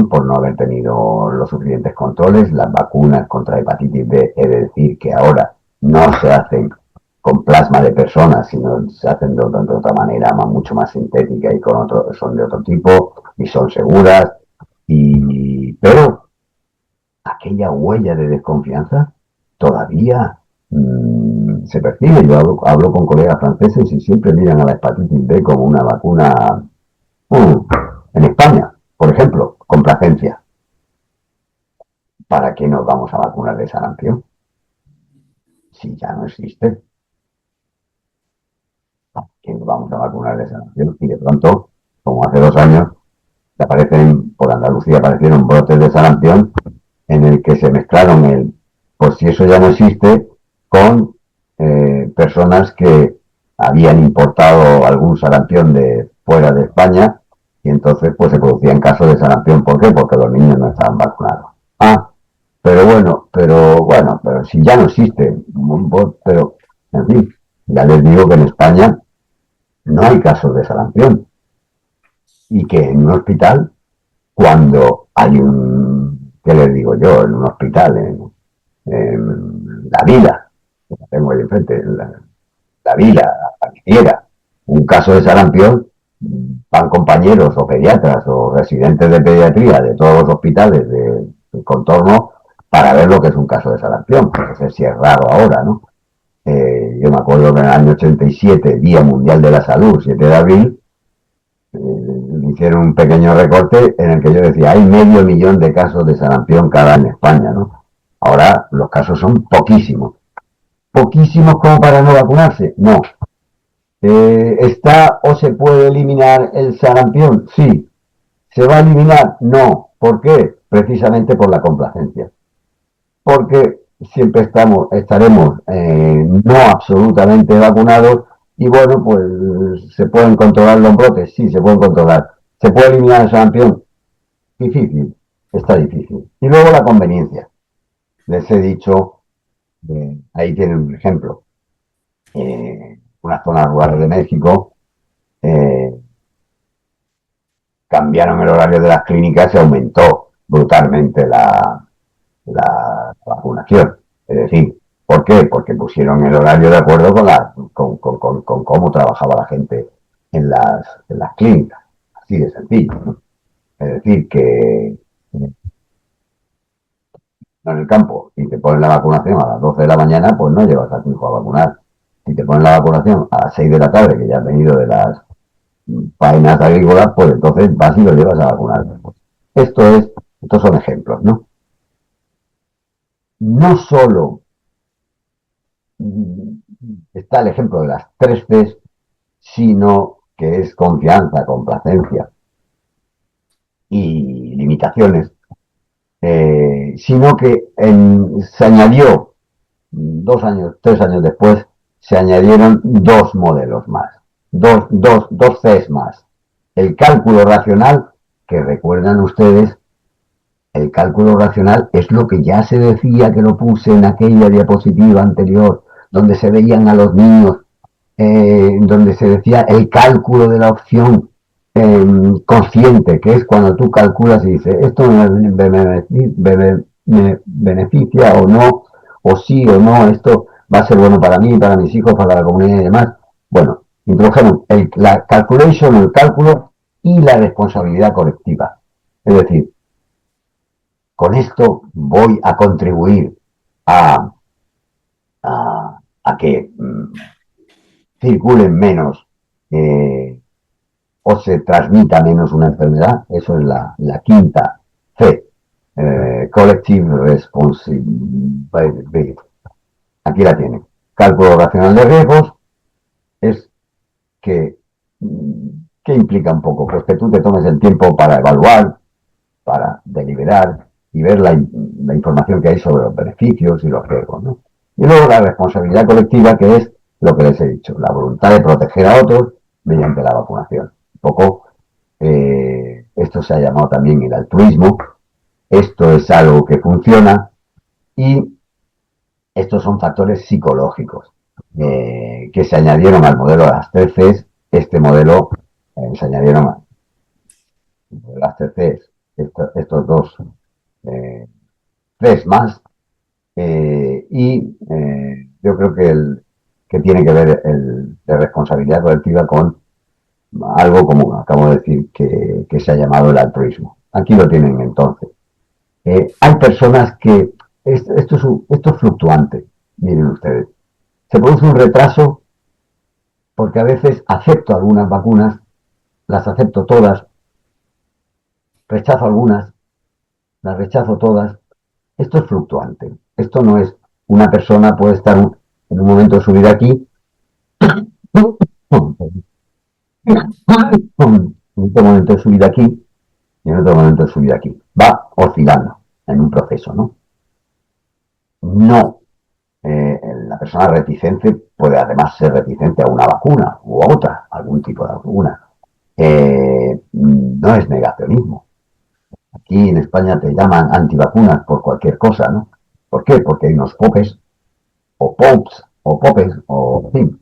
por no haber tenido los suficientes controles. Las vacunas contra hepatitis B, he de decir que ahora no se hacen con plasma de personas, sino se hacen de otra manera, mucho más sintética y son de otro tipo y son seguras, pero aquella huella de desconfianza todavía se percibe. Yo hablo con colegas franceses y siempre miran a la hepatitis B como una vacuna. En España, por ejemplo, complacencia. ¿Para qué nos vamos a vacunar de sarampión? Si ya no existe. ¿Para qué nos vamos a vacunar de sarampión? Y de pronto, como hace 2 años, por Andalucía aparecieron brotes de sarampión en el que se mezclaron pues si eso ya no existe, con personas que habían importado algún sarampión de fuera de España y entonces pues se producían casos de sarampión. ¿Por qué? Porque los niños no estaban vacunados. Pero si ya no existe, pero en fin, ya les digo que en España no hay casos de sarampión y que en un hospital, cuando hay ¿qué les digo yo? En un hospital, en La Vila, que la tengo ahí enfrente, la Vila, la Paquetiera, un caso de sarampión, van compañeros o pediatras o residentes de pediatría de todos los hospitales del contorno para ver lo que es un caso de sarampión, porque sé si es raro ahora, ¿no? Yo me acuerdo que en el año 87, Día Mundial de la Salud, 7 de abril, hicieron un pequeño recorte en el que yo decía, hay 500.000 de casos de sarampión cada año en España, ¿no? Ahora los casos son poquísimos. ¿Poquísimos como para no vacunarse? No. ¿Está o se puede eliminar el sarampión? Sí. ¿Se va a eliminar? No. ¿Por qué? Precisamente por la complacencia. Porque siempre estaremos no absolutamente vacunados y bueno, pues se pueden controlar los brotes, sí, se pueden controlar. ¿Se puede eliminar el sarampión? Difícil, está difícil. Y luego la conveniencia. Les he dicho, ahí tienen un ejemplo. Unas zonas rurales de México cambiaron el horario de las clínicas y aumentó brutalmente la vacunación. Es decir, ¿por qué? Porque pusieron el horario de acuerdo con cómo trabajaba la gente en las clínicas. Así de sencillo, ¿no? Es decir, que no en el campo, si te ponen la vacunación a las 12 de la mañana, pues no llevas a tu hijo a vacunar. Si te ponen la vacunación a las 6 de la tarde, que ya has venido de las faenas agrícolas, pues entonces vas y lo llevas a vacunar. Estos son ejemplos, ¿no? No solo está el ejemplo de las 3 Cs, sino que es confianza, complacencia y limitaciones, sino que se añadió 2 años, 3 años después, se añadieron 2 modelos más, dos Cs más. El cálculo racional, que recuerdan ustedes, el cálculo racional es lo que ya se decía, que lo puse en aquella diapositiva anterior, donde se veían a los niños, donde se decía el cálculo de la opción consciente, que es cuando tú calculas y dices, esto me beneficia o no, o sí o no, esto va a ser bueno para mí, para mis hijos, para la comunidad y demás. Bueno, introdujeron la calculation, el cálculo y la responsabilidad colectiva. Es decir, con esto voy a contribuir a que circulen menos o se transmita menos una enfermedad. Eso es la quinta C, Collective Responsibility. Aquí la tienen. Cálculo racional de riesgos es ¿qué implica un poco? Pues que tú te tomes el tiempo para evaluar, para deliberar y ver la información que hay sobre los beneficios y los riesgos, ¿no? Y luego la responsabilidad colectiva, que es lo que les he dicho, la voluntad de proteger a otros mediante la vacunación. Un poco, esto se ha llamado también el altruismo, esto es algo que funciona y estos son factores psicológicos que se añadieron al modelo de las 3 Cs. Este modelo se añadieron a las 3 Cs, estos 2 Cs más, y yo creo que tiene que ver de responsabilidad colectiva con algo como acabo de decir que se ha llamado el altruismo. Aquí lo tienen entonces. Hay personas que esto es fluctuante, miren ustedes. Se produce un retraso porque a veces acepto algunas vacunas, las acepto todas, rechazo algunas, las rechazo todas. Esto es fluctuante. Esto no es una persona puede estar en un momento de su vida aquí, en otro momento de su vida aquí y en otro momento de su vida aquí. Va oscilando en un proceso, ¿no? no, la persona reticente puede además ser reticente a una vacuna u a otra, algún tipo de vacuna. No es negacionismo. Aquí en España te llaman antivacunas por cualquier cosa, ¿no? ¿Por qué? Porque hay unos popes, o en fin,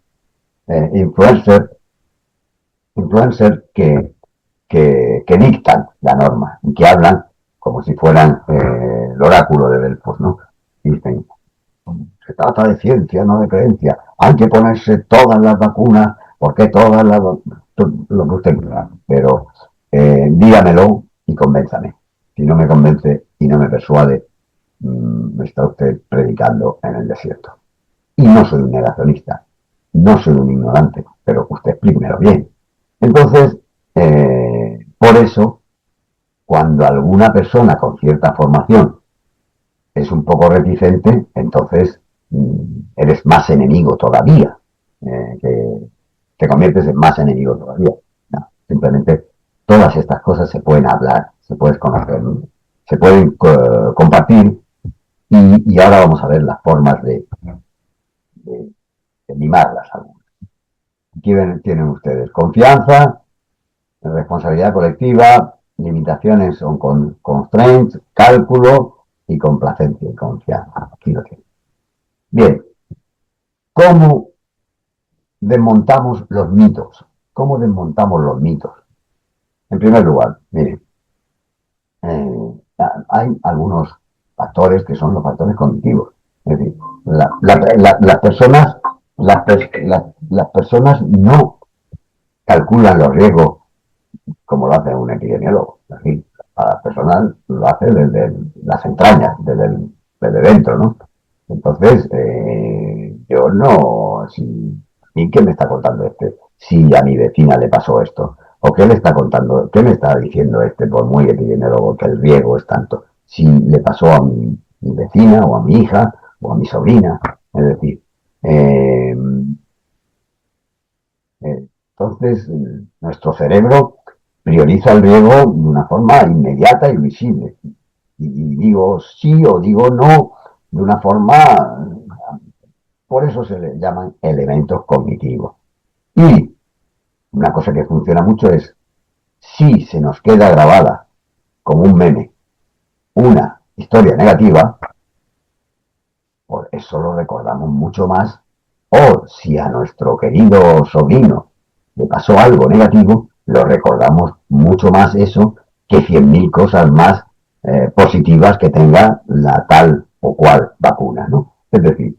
influencers que dictan la norma y que hablan como si fueran el oráculo de Delfos, ¿no? Y dicen, se trata de ciencia, no de creencia. Hay que ponerse todas las vacunas, porque todas las... lo que usted quiera. Pero dígamelo y convénzame. Si no me convence y no me persuade, me está usted predicando en el desierto. Y no soy un negacionista, no soy un ignorante, pero usted explíquemelo bien. Entonces, por eso, cuando alguna persona con cierta formación es un poco reticente, entonces eres más enemigo todavía, que te conviertes en más enemigo todavía. No, simplemente todas estas cosas se pueden hablar, se pueden conocer, se pueden compartir y ahora vamos a ver las formas de limarlas algunas. Aquí tienen ustedes confianza, responsabilidad colectiva, limitaciones o constraints, cálculo y complacencia y confianza. Aquí lo tienen. Bien, ¿cómo desmontamos los mitos? ¿Cómo desmontamos los mitos? En primer lugar, miren, hay algunos factores que son los factores cognitivos. Es decir, las personas no calculan los riesgos como lo hace un epidemiólogo. Así, a las personas lo hace desde las entrañas, desde dentro, ¿no? Entonces, yo no... ¿Y qué me está contando este? Si a mi vecina le pasó esto. ¿O qué le está contando? ¿Qué me está diciendo este, por muy epidemiólogo, que el riesgo es tanto? Si le pasó a mi vecina, o a mi hija, o a mi sobrina. Es decir, entonces nuestro cerebro prioriza el riesgo de una forma inmediata y visible. Y digo sí o digo no de una forma... Por eso se le llaman elementos cognitivos. Y una cosa que funciona mucho es, si se nos queda grabada como un meme una historia negativa, por eso lo recordamos mucho más. O si a nuestro querido sobrino le pasó algo negativo, lo recordamos mucho más eso que 100.000 cosas más positivas que tenga la tal o cual vacuna, ¿no? Es decir,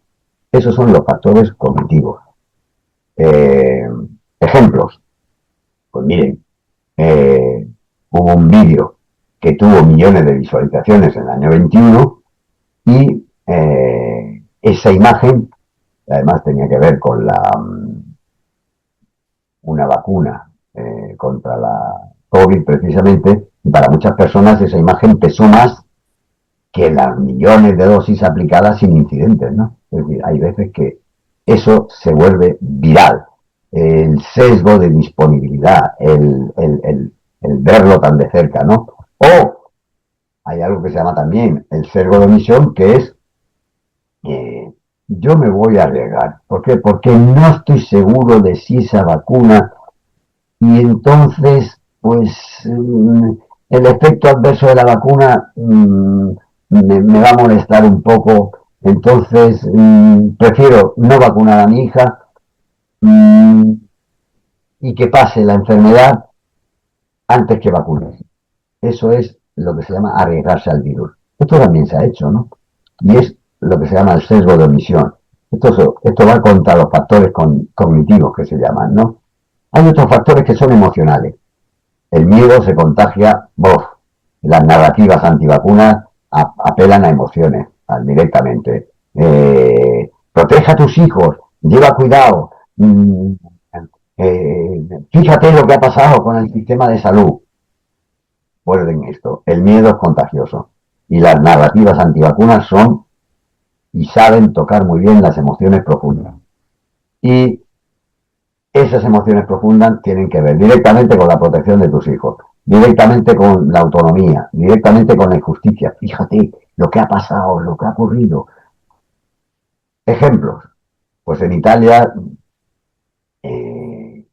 esos son los factores cognitivos. Ejemplos. Pues miren, hubo un vídeo que tuvo millones de visualizaciones en el año 21 y esa imagen, además tenía que ver con una vacuna contra la COVID precisamente, y para muchas personas esa imagen pesó más que las millones de dosis aplicadas sin incidentes, ¿no? Es decir, hay veces que eso se vuelve viral. El sesgo de disponibilidad, el verlo tan de cerca, ¿no? O hay algo que se llama también el sesgo de omisión, que es yo me voy a arriesgar. ¿Por qué? Porque no estoy seguro de si esa vacuna y entonces, pues, el efecto adverso de la vacuna me va a molestar un poco. Entonces, prefiero no vacunar a mi hija y que pase la enfermedad antes que vacunarse. Eso es lo que se llama arriesgarse al virus. Esto también se ha hecho, ¿no? Y es lo que se llama el sesgo de omisión. Esto va contra los factores cognitivos que se llaman, ¿no? Hay otros factores que son emocionales. El miedo se contagia, las narrativas antivacunas apelan a emociones directamente. Proteja a tus hijos, lleva cuidado, fíjate lo que ha pasado con el sistema de salud. Recuerden esto, el miedo es contagioso y las narrativas antivacunas son y saben tocar muy bien las emociones profundas. Y esas emociones profundas tienen que ver directamente con la protección de tus hijos, directamente con la autonomía, directamente con la injusticia. Fíjate lo que ha pasado, lo que ha ocurrido. Ejemplos. Pues en Italia eh,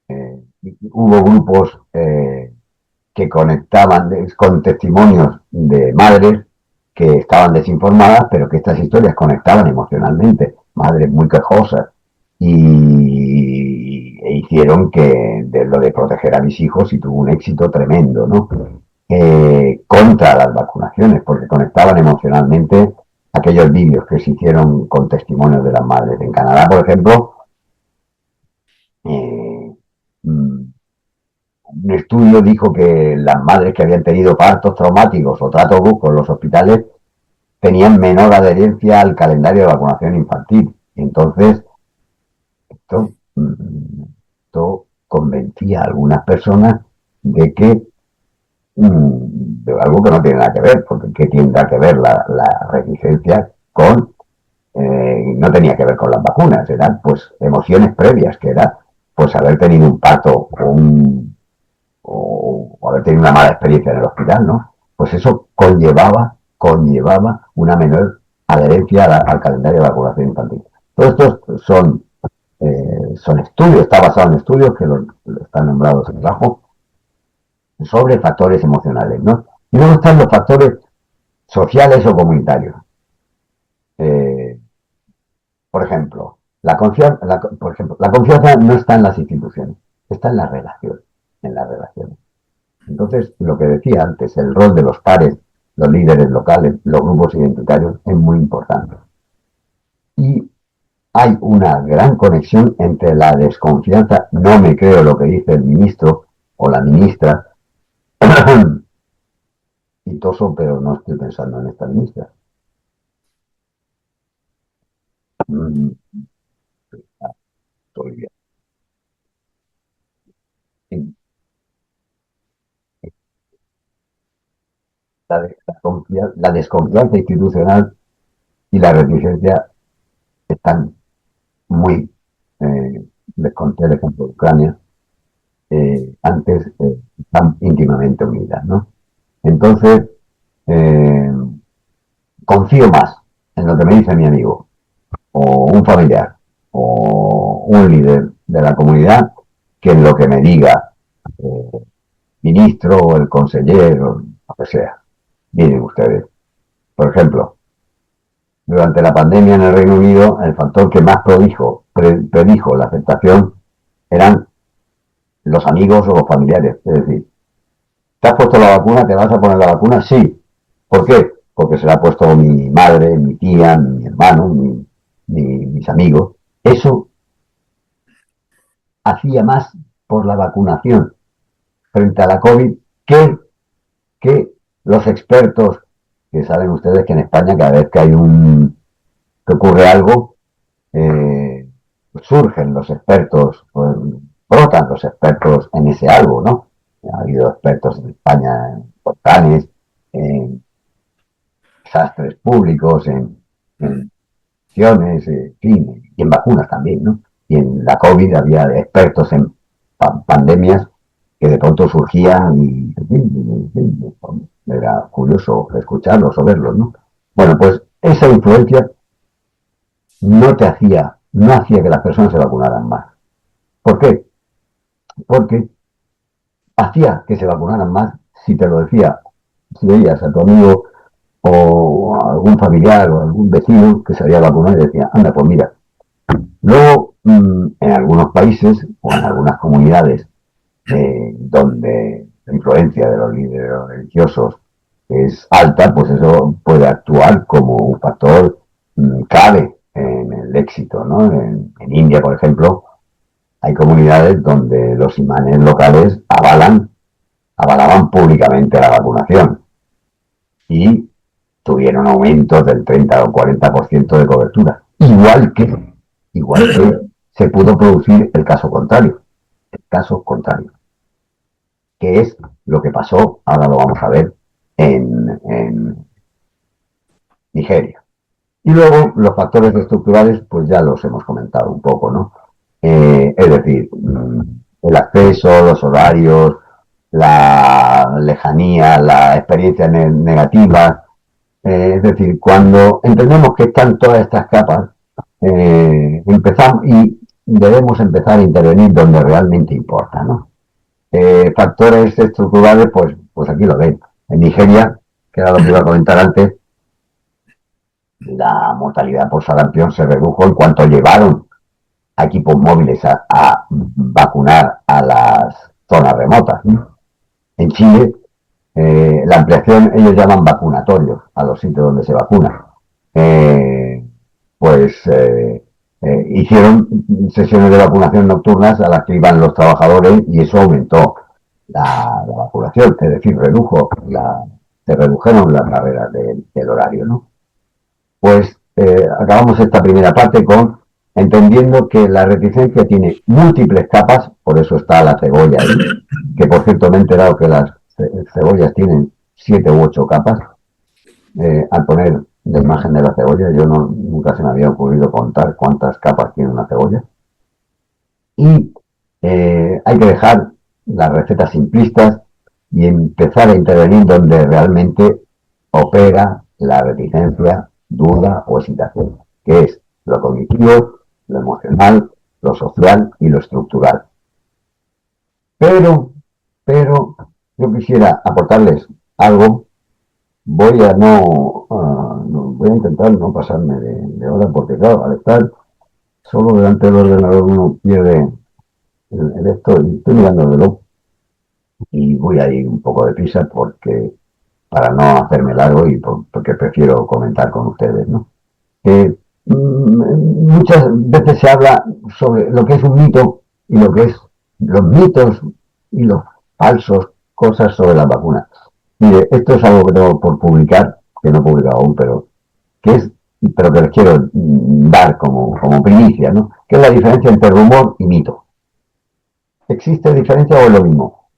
eh, hubo grupos que conectaban con testimonios de madres que estaban desinformadas, pero que estas historias conectaban emocionalmente, madres muy quejosas, e hicieron que de lo de proteger a mis hijos y tuvo un éxito tremendo, ¿no? Contra las vacunaciones, porque conectaban emocionalmente aquellos vídeos que se hicieron con testimonios de las madres. En Canadá, por ejemplo, eh, un estudio dijo que las madres que habían tenido partos traumáticos o tratos bruscos en los hospitales tenían menor adherencia al calendario de vacunación infantil. Entonces, esto convencía a algunas personas de que de algo que no tiene nada que ver, porque ¿qué tendrá que ver la reticencia con no tenía que ver con las vacunas, eran pues emociones previas, que era pues haber tenido un parto o haber tenido una mala experiencia en el hospital, ¿no? Pues eso conllevaba una menor adherencia al calendario de vacunación infantil. Todos estos son estudios, está basado en estudios que están nombrados abajo, sobre factores emocionales, ¿no? Y luego están los factores sociales o comunitarios. Por ejemplo, la confianza no está en las instituciones, está en las relaciones, Entonces, lo que decía antes, el rol de los pares, los líderes locales, los grupos identitarios, es muy importante. Y hay una gran conexión entre la desconfianza, no me creo lo que dice el ministro o la ministra, y toso, pero no estoy pensando en esta ministra. Estoy bien. La desconfianza institucional y la reticencia están muy, les conté el ejemplo de Ucrania, antes están íntimamente unidas, ¿no? Entonces, confío más en lo que me dice mi amigo, o un familiar, o un líder de la comunidad, que en lo que me diga ministro o el consejero, lo que sea. Miren ustedes, por ejemplo, durante la pandemia en el Reino Unido, el factor que más predijo la aceptación eran los amigos o los familiares. Es decir, ¿te has puesto la vacuna? ¿Te vas a poner la vacuna? Sí. ¿Por qué? Porque se la ha puesto mi madre, mi tía, mi hermano, mis amigos. Eso hacía más por la vacunación frente a la COVID que los expertos, que saben ustedes que en España cada vez que que ocurre algo, surgen los expertos, brotan los expertos en ese algo, ¿no? Ha habido expertos en España en volcanes, en desastres públicos, en acciones, en fin, y en vacunas también, ¿no? Y en la COVID había expertos en pandemias que de pronto surgían y era curioso escucharlos o verlos, ¿no? Bueno, pues esa influencia no hacía que las personas se vacunaran más. ¿Por qué? Porque hacía que se vacunaran más si te lo decía, si veías a tu amigo o a algún familiar o algún vecino que se había vacunado y decía, anda, pues mira. Luego, en algunos países o en algunas comunidades donde la influencia de los líderes religiosos es alta, pues eso puede actuar como un factor clave en el éxito, ¿no? En India, por ejemplo, hay comunidades donde los imanes locales avalaban públicamente la vacunación y tuvieron aumentos del 30 o 40% de cobertura. Igual que se pudo producir el caso contrario, que es lo que pasó, ahora lo vamos a ver, en Nigeria. Y luego los factores estructurales, pues ya los hemos comentado un poco, ¿no? Es decir, el acceso, los horarios, la lejanía, la experiencia negativa, Es decir, cuando entendemos que están todas estas capas, empezamos y debemos empezar a intervenir donde realmente importa, ¿no? Factores estructurales, pues aquí lo ven. En Nigeria, que era lo que iba a comentar antes, la mortalidad por sarampión se redujo en cuanto llevaron a equipos móviles a vacunar a las zonas remotas, ¿no? En Chile, la ampliación, ellos llaman vacunatorios a los sitios donde se vacuna. Hicieron sesiones de vacunación nocturnas a las que iban los trabajadores y eso aumentó la vacunación, es decir, se redujeron las barreras del horario, ¿no? Pues acabamos esta primera parte con entendiendo que la reticencia tiene múltiples capas, por eso está la cebolla ahí, que por cierto me he enterado que las cebollas tienen 7 u 8 capas. Al poner la imagen de la cebolla, yo nunca se me había ocurrido contar cuántas capas tiene una cebolla. Y hay que dejar las recetas simplistas y empezar a intervenir donde realmente opera la reticencia, duda o excitación, que es lo cognitivo, lo emocional, lo social y lo estructural. Pero yo quisiera aportarles algo. Voy a intentar no pasarme de hora porque claro, al estar solo delante del ordenador uno pierde el esto y estoy mirando el reloj y voy a ir un poco deprisa para no hacerme largo y porque prefiero comentar con ustedes, ¿no? Muchas veces se habla sobre lo que es un mito y lo que es los mitos y los falsos cosas sobre las vacunas. Mire, esto es algo que tengo por publicar, que no he publicado aún, pero que les quiero dar como primicia, ¿no? ¿Qué es la diferencia entre rumor y mito? ¿Existe diferencia o es lo mismo?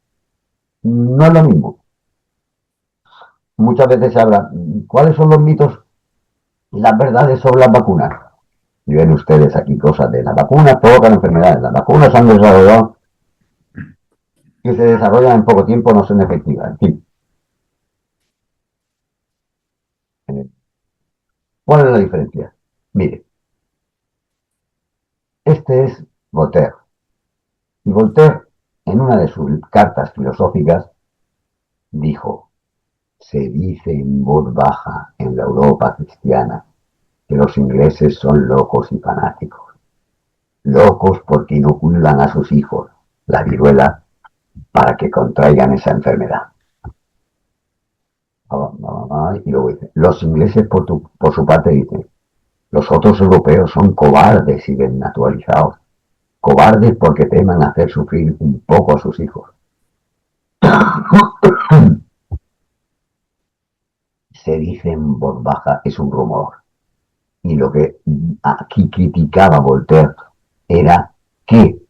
No es lo mismo. Muchas veces se habla, ¿cuáles son los mitos y las verdades sobre las vacunas? Y ven ustedes aquí cosas de las vacunas provocan enfermedades, las vacunas han desarrollado que se desarrollan en poco tiempo, no son efectivas, en fin. ¿Cuál es la diferencia? Mire, este es Voltaire. Y Voltaire, en una de sus cartas filosóficas, dijo, se dice en voz baja en la Europa cristiana que los ingleses son locos y fanáticos. Locos porque inoculan a sus hijos la viruela para que contraigan esa enfermedad. Y luego dice, los ingleses por su parte dicen, los otros europeos son cobardes y desnaturalizados. Cobardes porque teman hacer sufrir un poco a sus hijos. Se dice en voz baja, es un rumor. Y lo que aquí criticaba Voltaire era que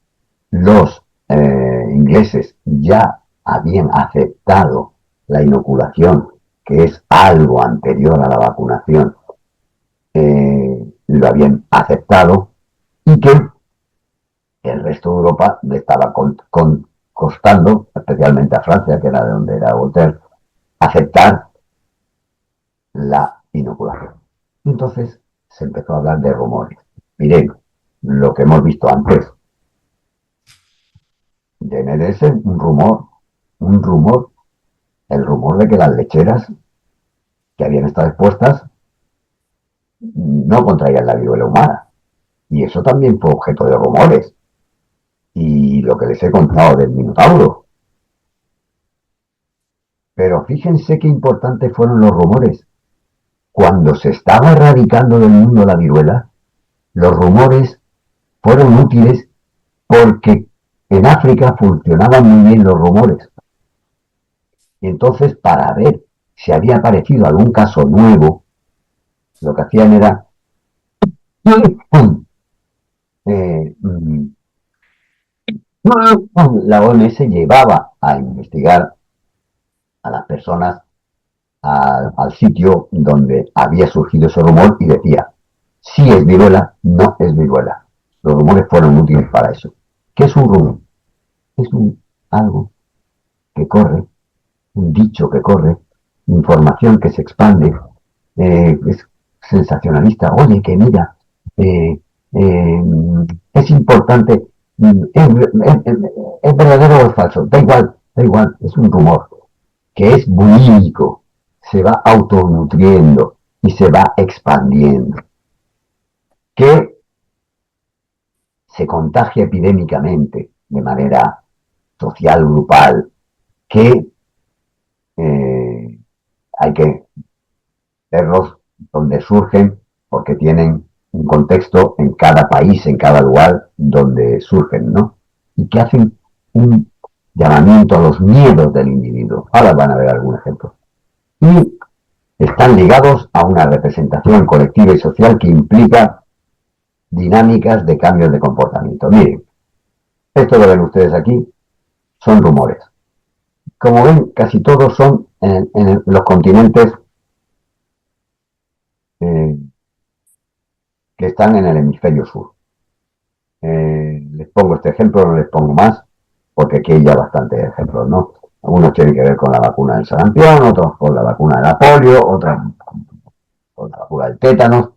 los ingleses ya habían aceptado la inoculación, que es algo anterior a la vacunación, lo habían aceptado y que el resto de Europa le estaba costando, especialmente a Francia, que era de donde era Voltaire, aceptar la inoculación. Entonces se empezó a hablar de rumores. Miren, lo que hemos visto antes, de NDS, un rumor, el rumor de que las lecheras que habían estado expuestas no contraían la viruela humana. Y eso también fue objeto de rumores. Y lo que les he contado del Minotauro. Pero fíjense qué importantes fueron los rumores. Cuando se estaba erradicando del mundo la viruela, los rumores fueron útiles porque en África funcionaban muy bien los rumores. Y entonces, para ver si había aparecido algún caso nuevo, lo que hacían era la OMS llevaba a investigar a las personas al sitio donde había surgido ese rumor y decía, si es viruela, no es viruela. Los rumores fueron útiles para eso. ¿Qué es un rumor? Es algo que corre, un dicho que corre, información que se expande es sensacionalista. Oye, que mira, es importante, es verdadero o es falso, da igual, es un rumor que es bulímico, se va autonutriendo y se va expandiendo, que se contagia epidémicamente de manera social, grupal, que hay que verlos donde surgen porque tienen un contexto en cada país, en cada lugar donde surgen, ¿no? Y que hacen un llamamiento a los miedos del individuo. Ahora van a ver algún ejemplo. Y están ligados a una representación colectiva y social que implica dinámicas de cambios de comportamiento. Miren, esto que ven ustedes aquí son rumores. Como ven, casi todos son en los continentes que están en el hemisferio sur. Les pongo este ejemplo, no les pongo más, porque aquí hay ya bastantes ejemplos, ¿no? Algunos tienen que ver con la vacuna del sarampión, otros con la vacuna de la polio, otros con la vacuna del tétano.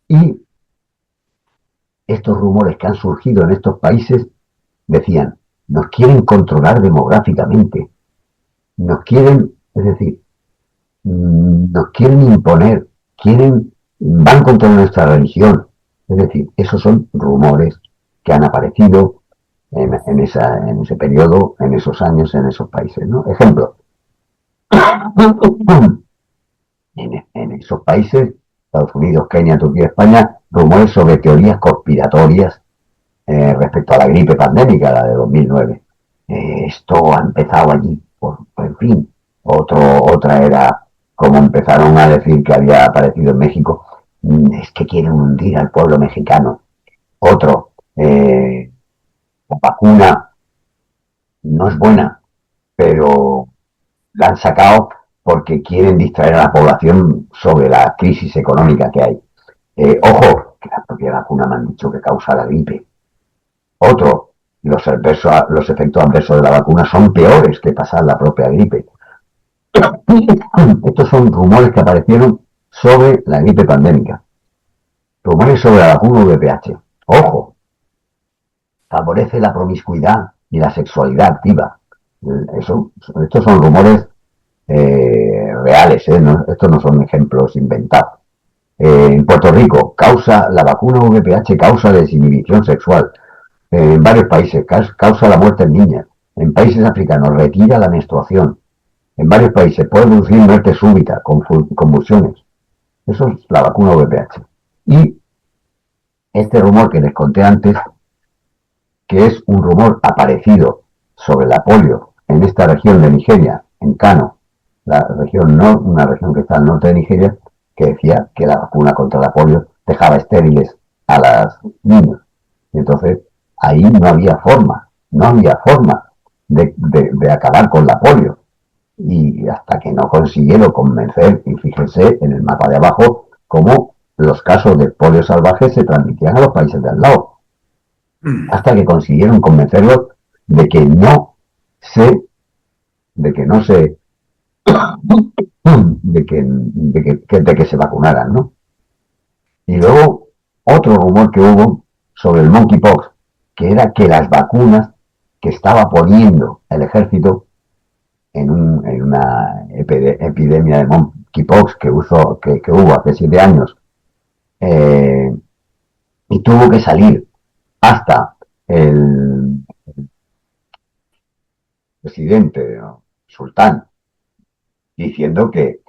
Y estos rumores que han surgido en estos países decían, nos quieren controlar demográficamente, nos quieren, es decir, nos quieren imponer, van contra nuestra religión. Es decir, esos son rumores que han aparecido en ese periodo, en esos años, en esos países, ¿no? Ejemplo, en esos países, Estados Unidos, Kenia, Turquía, España, rumores sobre teorías conspiratorias respecto a la gripe pandémica, la de 2009. Esto ha empezado allí, en fin. Otra era como empezaron a decir que había aparecido en México, es que quieren hundir al pueblo mexicano. Otro, la vacuna no es buena, pero la han sacado porque quieren distraer a la población sobre la crisis económica que hay. Ojo, que la propia vacuna me han dicho que causa la gripe. Otro, los efectos adversos de la vacuna son peores que pasar la propia gripe. Estos son rumores que aparecieron sobre la gripe pandémica. Rumores sobre la vacuna VPH. Ojo, favorece la promiscuidad y la sexualidad activa. Estos son rumores reales, estos no son ejemplos inventados. En Puerto Rico, la vacuna VPH causa desinhibición sexual. En varios países, causa la muerte en niñas. En países africanos, retira la menstruación. En varios países puede producir muerte súbita, convulsiones. Eso es la vacuna VPH. Y este rumor que les conté antes, que es un rumor aparecido sobre la polio en esta región de Nigeria, en Kano, una región que está al norte de Nigeria, que decía que la vacuna contra la polio dejaba estériles a las niñas. Y entonces ahí no había forma de acabar con la polio. Y hasta que no consiguieron convencer, y fíjense en el mapa de abajo, cómo los casos de polio salvaje se transmitían a los países de al lado. Hasta que consiguieron convencerlos de que se vacunaran, ¿no? Y luego otro rumor que hubo sobre el monkeypox, que era que las vacunas que estaba poniendo el ejército en una epidemia de monkeypox que hubo hace 7 años, y tuvo que salir hasta el presidente, sultán, diciendo que,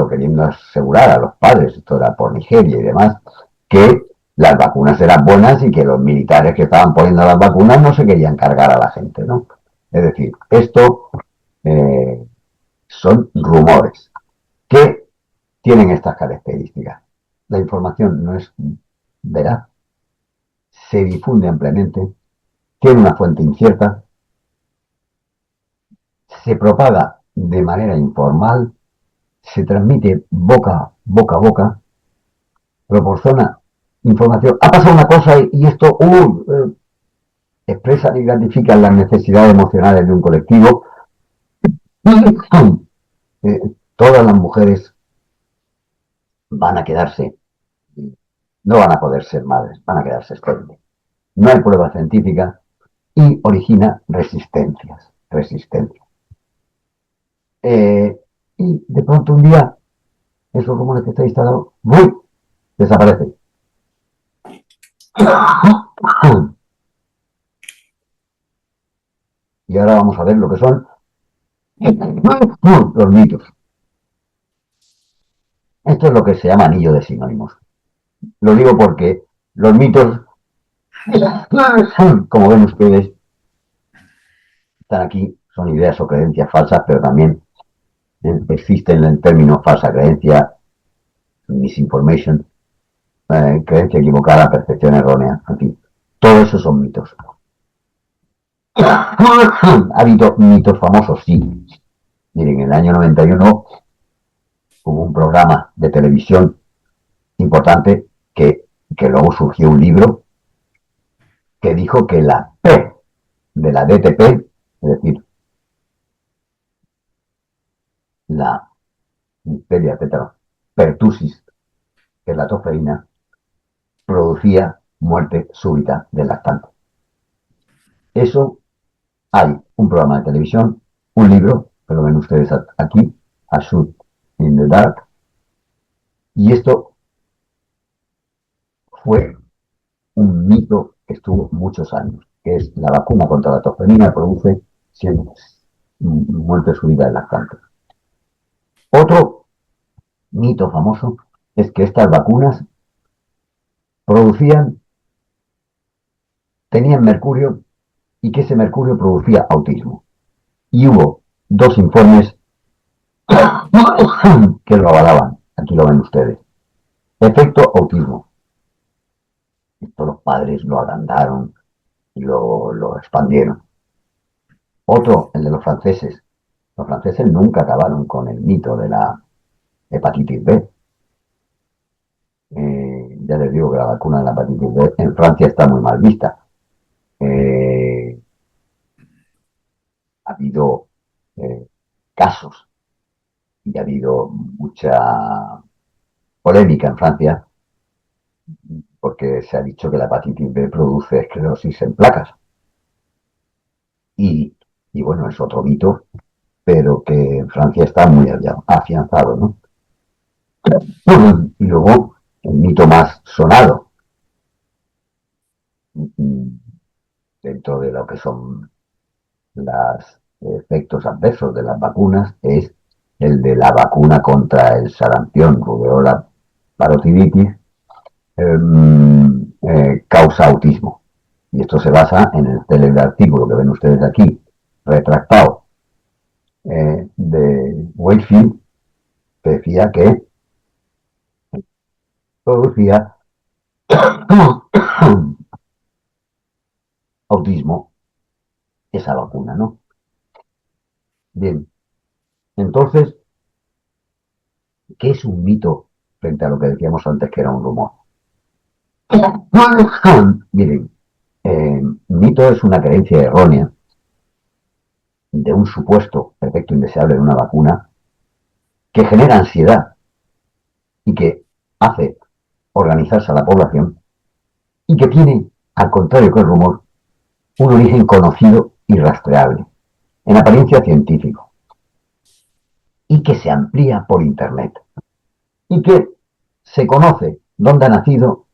queriendo asegurar a los padres, esto era por Nigeria y demás, que las vacunas eran buenas y que los militares que estaban poniendo las vacunas no se querían cargar a la gente, ¿no? Es decir, esto son rumores que tienen estas características. La información no es veraz, se difunde ampliamente, tiene una fuente incierta, se propaga de manera informal, se transmite boca a boca, proporciona información. Ha pasado una cosa y esto expresan y gratifican las necesidades emocionales de un colectivo. todas las mujeres van a quedarse, no van a poder ser madres, van a quedarse estériles. No hay prueba científica y origina resistencias. Y de pronto un día, esos rumores que estáis instalados, ¡bum!, desaparecen. Y ahora vamos a ver lo que son los mitos. Esto es lo que se llama anillo de sinónimos. Lo digo porque los mitos, como ven ustedes, están aquí, son ideas o creencias falsas, pero también existen el término falsa creencia, misinformation, creencia equivocada, percepción errónea, en fin, todo eso son mitos. ¿Ha habido mitos famosos? Sí. Miren, en el año 91 hubo un programa de televisión importante que luego surgió un libro que dijo que la P de la DTP, es decir, la difteria pertussis, que es la tosferina, producía muerte súbita del lactante. Eso hay un programa de televisión, un libro, que lo ven ustedes aquí, A Shoot in the Dark, y esto fue un mito que estuvo muchos años, que es la vacuna contra la tosferina produce muerte súbita del lactante. Otro mito famoso es que estas vacunas tenían mercurio y que ese mercurio producía autismo. Y hubo 2 informes que lo avalaban. Aquí lo ven ustedes. Efecto autismo. Esto los padres lo agrandaron y lo expandieron. Otro, el de los franceses. Los franceses nunca acabaron con el mito de la hepatitis B. Ya les digo que la vacuna de la hepatitis B en Francia está muy mal vista. Ha habido casos y ha habido mucha polémica en Francia porque se ha dicho que la hepatitis B produce esclerosis en placas. Y bueno, es otro mito, pero que en Francia está muy afianzado, ¿no? Y luego, el mito más sonado dentro de lo que son los efectos adversos de las vacunas es el de la vacuna contra el sarampión, rubeola, parotiditis, causa autismo. Y esto se basa en el célebre artículo que ven ustedes aquí, retractado, de Wakefield, que decía que producía autismo esa vacuna, ¿no? Bien, entonces, ¿qué es un mito frente a lo que decíamos antes que era un rumor? Miren, mito es una creencia errónea de un supuesto efecto indeseable de una vacuna que genera ansiedad y que hace organizarse a la población y que tiene, al contrario que el rumor, un origen conocido y rastreable, en apariencia científico, y que se amplía por Internet, y que se conoce dónde ha nacido,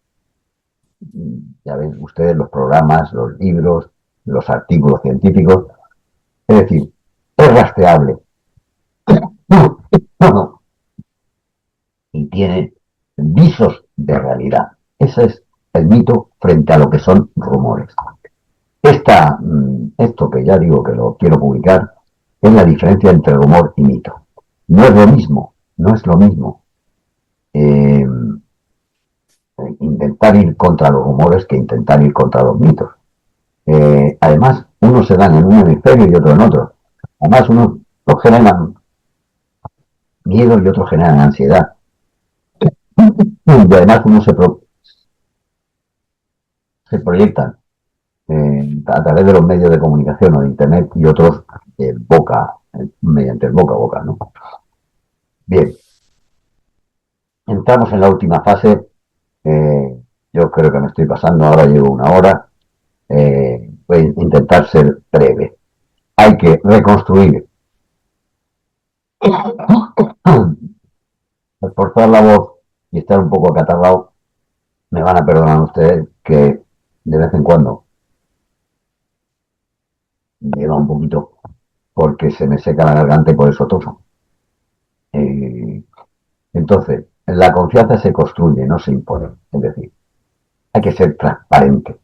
ya ven ustedes los programas, los libros, los artículos científicos, es decir, es rastreable y tiene visos de realidad. Ese es el mito frente a lo que son rumores. Esto que ya digo que lo quiero publicar es la diferencia entre rumor y mito. No es lo mismo, no es lo mismo intentar ir contra los rumores que intentar ir contra los mitos. Además, unos se dan en un hemisferio y otro en otro. Además, unos generan miedo y otros generan ansiedad. Y además, unos se proyectan a través de los medios de comunicación o de Internet y otros mediante el boca a boca, ¿no? Bien, entramos en la última fase. Yo creo que me estoy pasando, ahora llevo una hora. Voy a intentar ser breve. Hay que reconstruir, esforzar la voz y estar un poco acatarrado. Me van a perdonar ustedes que de vez en cuando lleva un poquito porque se me seca la garganta y por eso toso. Entonces, la confianza se construye, no se impone. Es decir, hay que ser transparente,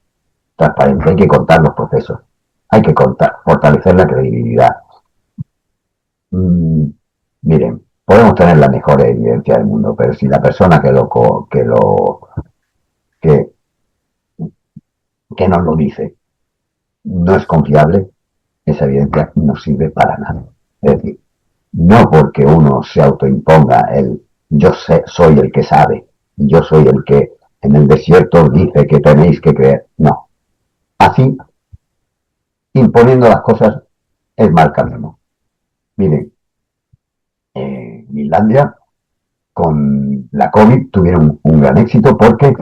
transparente, hay que contar los procesos, hay que contar, fortalecer la credibilidad. Mm, miren, podemos tener la mejor evidencia del mundo, pero si la persona que, que nos lo dice no es confiable, esa evidencia no sirve para nada. Es decir, no porque uno se autoimponga el yo sé, soy el que sabe, yo soy el que en el desierto dice que tenéis que creer. No. Así, imponiendo las cosas, es mal camino. Miren, Finlandia con la COVID tuvieron un gran éxito porque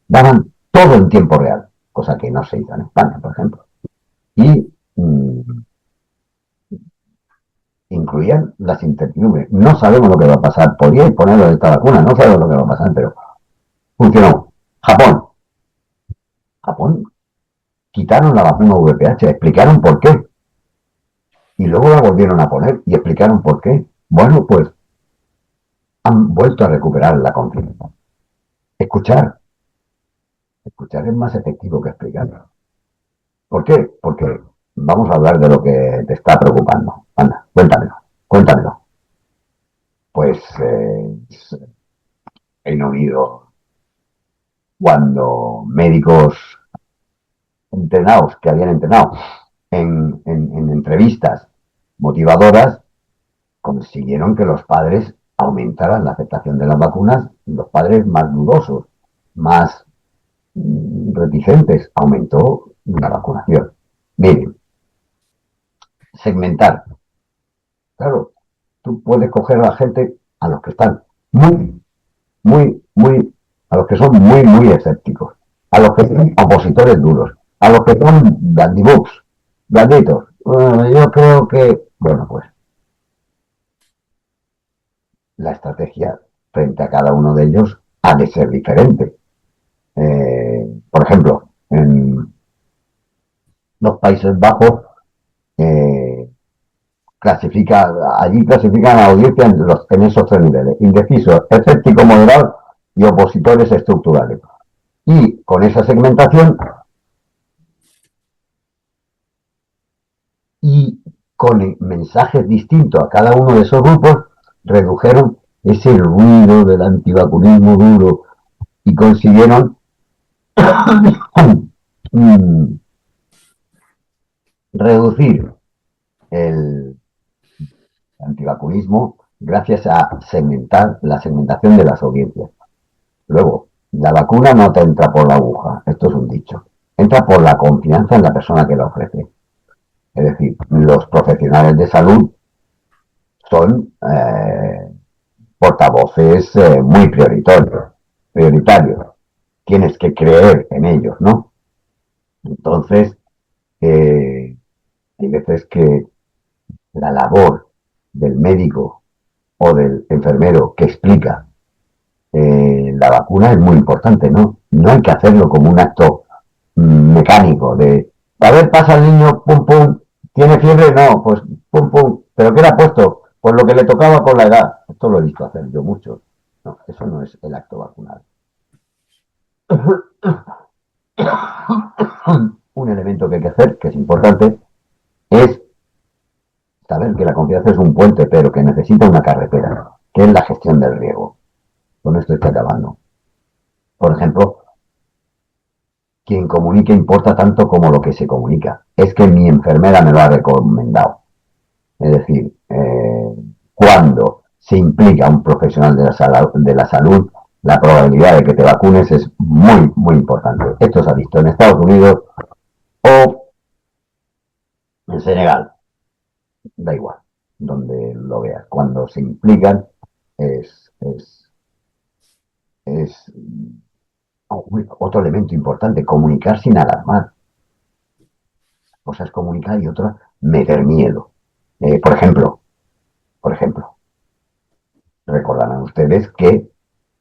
daban todo en tiempo real, cosa que no se hizo en España, por ejemplo. Y incluían las incertidumbres. No sabemos lo que va a pasar. Podríais ponerlo de esta vacuna, no sabemos lo que va a pasar, pero funcionó. Japón. Japón quitaron la vacuna VPH, explicaron por qué. Y luego la volvieron a poner y explicaron por qué. Bueno, pues han vuelto a recuperar la confianza. Escuchar. Escuchar es más efectivo que explicar. ¿Por qué? Porque vamos a hablar de lo que te está preocupando. Anda, cuéntamelo, cuéntamelo. Pues Reino Unido, cuando médicos entrenados, que habían entrenado en entrevistas motivadoras, consiguieron que los padres aumentaran la aceptación de las vacunas, los padres más dudosos, más reticentes, aumentó la vacunación. Miren, segmentar. Claro, tú puedes coger a la gente, a los que están a los que son muy escépticos, a los que son opositores duros, a los que son dandibooks, blanditos. Yo creo que, bueno, pues la estrategia frente a cada uno de ellos ha de ser diferente. Por ejemplo, en los Países Bajos, eh, allí clasifican a la audiencia en esos tres niveles: indeciso, escéptico moderado y opositores estructurales. Y con esa segmentación y con mensajes distintos a cada uno de esos grupos, redujeron ese ruido del antivacunismo duro y consiguieron reducir el antivacunismo gracias a segmentar la segmentación de las audiencias. Luego, la vacuna no te entra por la aguja, esto es un dicho, entra por la confianza en la persona que la ofrece. Es decir, los profesionales de salud son portavoces muy prioritarios. Tienes que creer en ellos, ¿no? Entonces, hay veces que la labor del médico o del enfermero que explica la vacuna es muy importante, ¿no? No hay que hacerlo como un acto mecánico de, a ver, pasa el niño, pum, pum, ¿tiene fiebre? No, pues pum, pum, ¿pero qué le ha puesto? Pues lo que le tocaba con la edad. Esto lo he visto hacer yo mucho. No, eso no es el acto vacunal. Un elemento que hay que hacer, que es importante, es saber que la confianza es un puente, pero que necesita una carretera, que es la gestión del riesgo. Con esto está acabando. Por ejemplo, quien comunique importa tanto como lo que se comunica. Es que mi enfermera me lo ha recomendado. Es decir, cuando se implica un profesional de la salud, la probabilidad de que te vacunes es muy importante. Esto se ha visto en Estados Unidos o en Senegal. Da igual, donde lo veas. Cuando se implican es otro elemento importante, comunicar sin alarmar. Una cosa es comunicar y otra meter miedo. Por ejemplo, recordarán ustedes que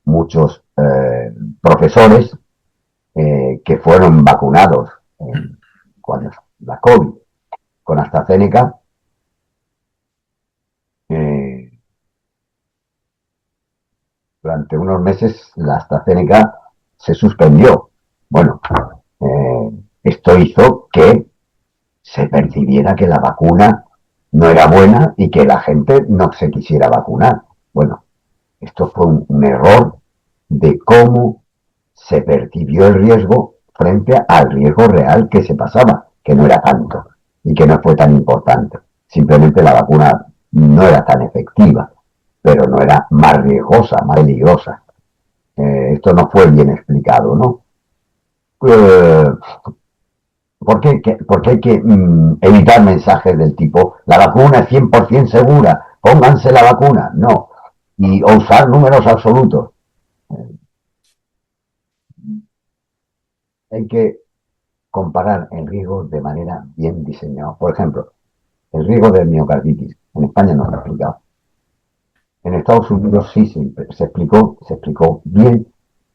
muchos profesores que fueron vacunados cuando la COVID con AstraZeneca, durante unos meses la AstraZeneca se suspendió. Bueno, esto hizo que se percibiera que la vacuna no era buena y que la gente no se quisiera vacunar. Bueno, esto fue un error de cómo se percibió el riesgo frente al riesgo real que se pasaba, que no era tanto y que no fue tan importante. Simplemente la vacuna no era tan efectiva, pero no era más riesgosa, más peligrosa. Esto no fue bien explicado, ¿no? Porque hay que evitar mensajes del tipo la vacuna es 100% segura, pónganse la vacuna, no, o usar números absolutos. Hay que comparar el riesgo de manera bien diseñada. Por ejemplo, el riesgo de miocarditis. En España no se ha explicado. En Estados Unidos sí se explicó bien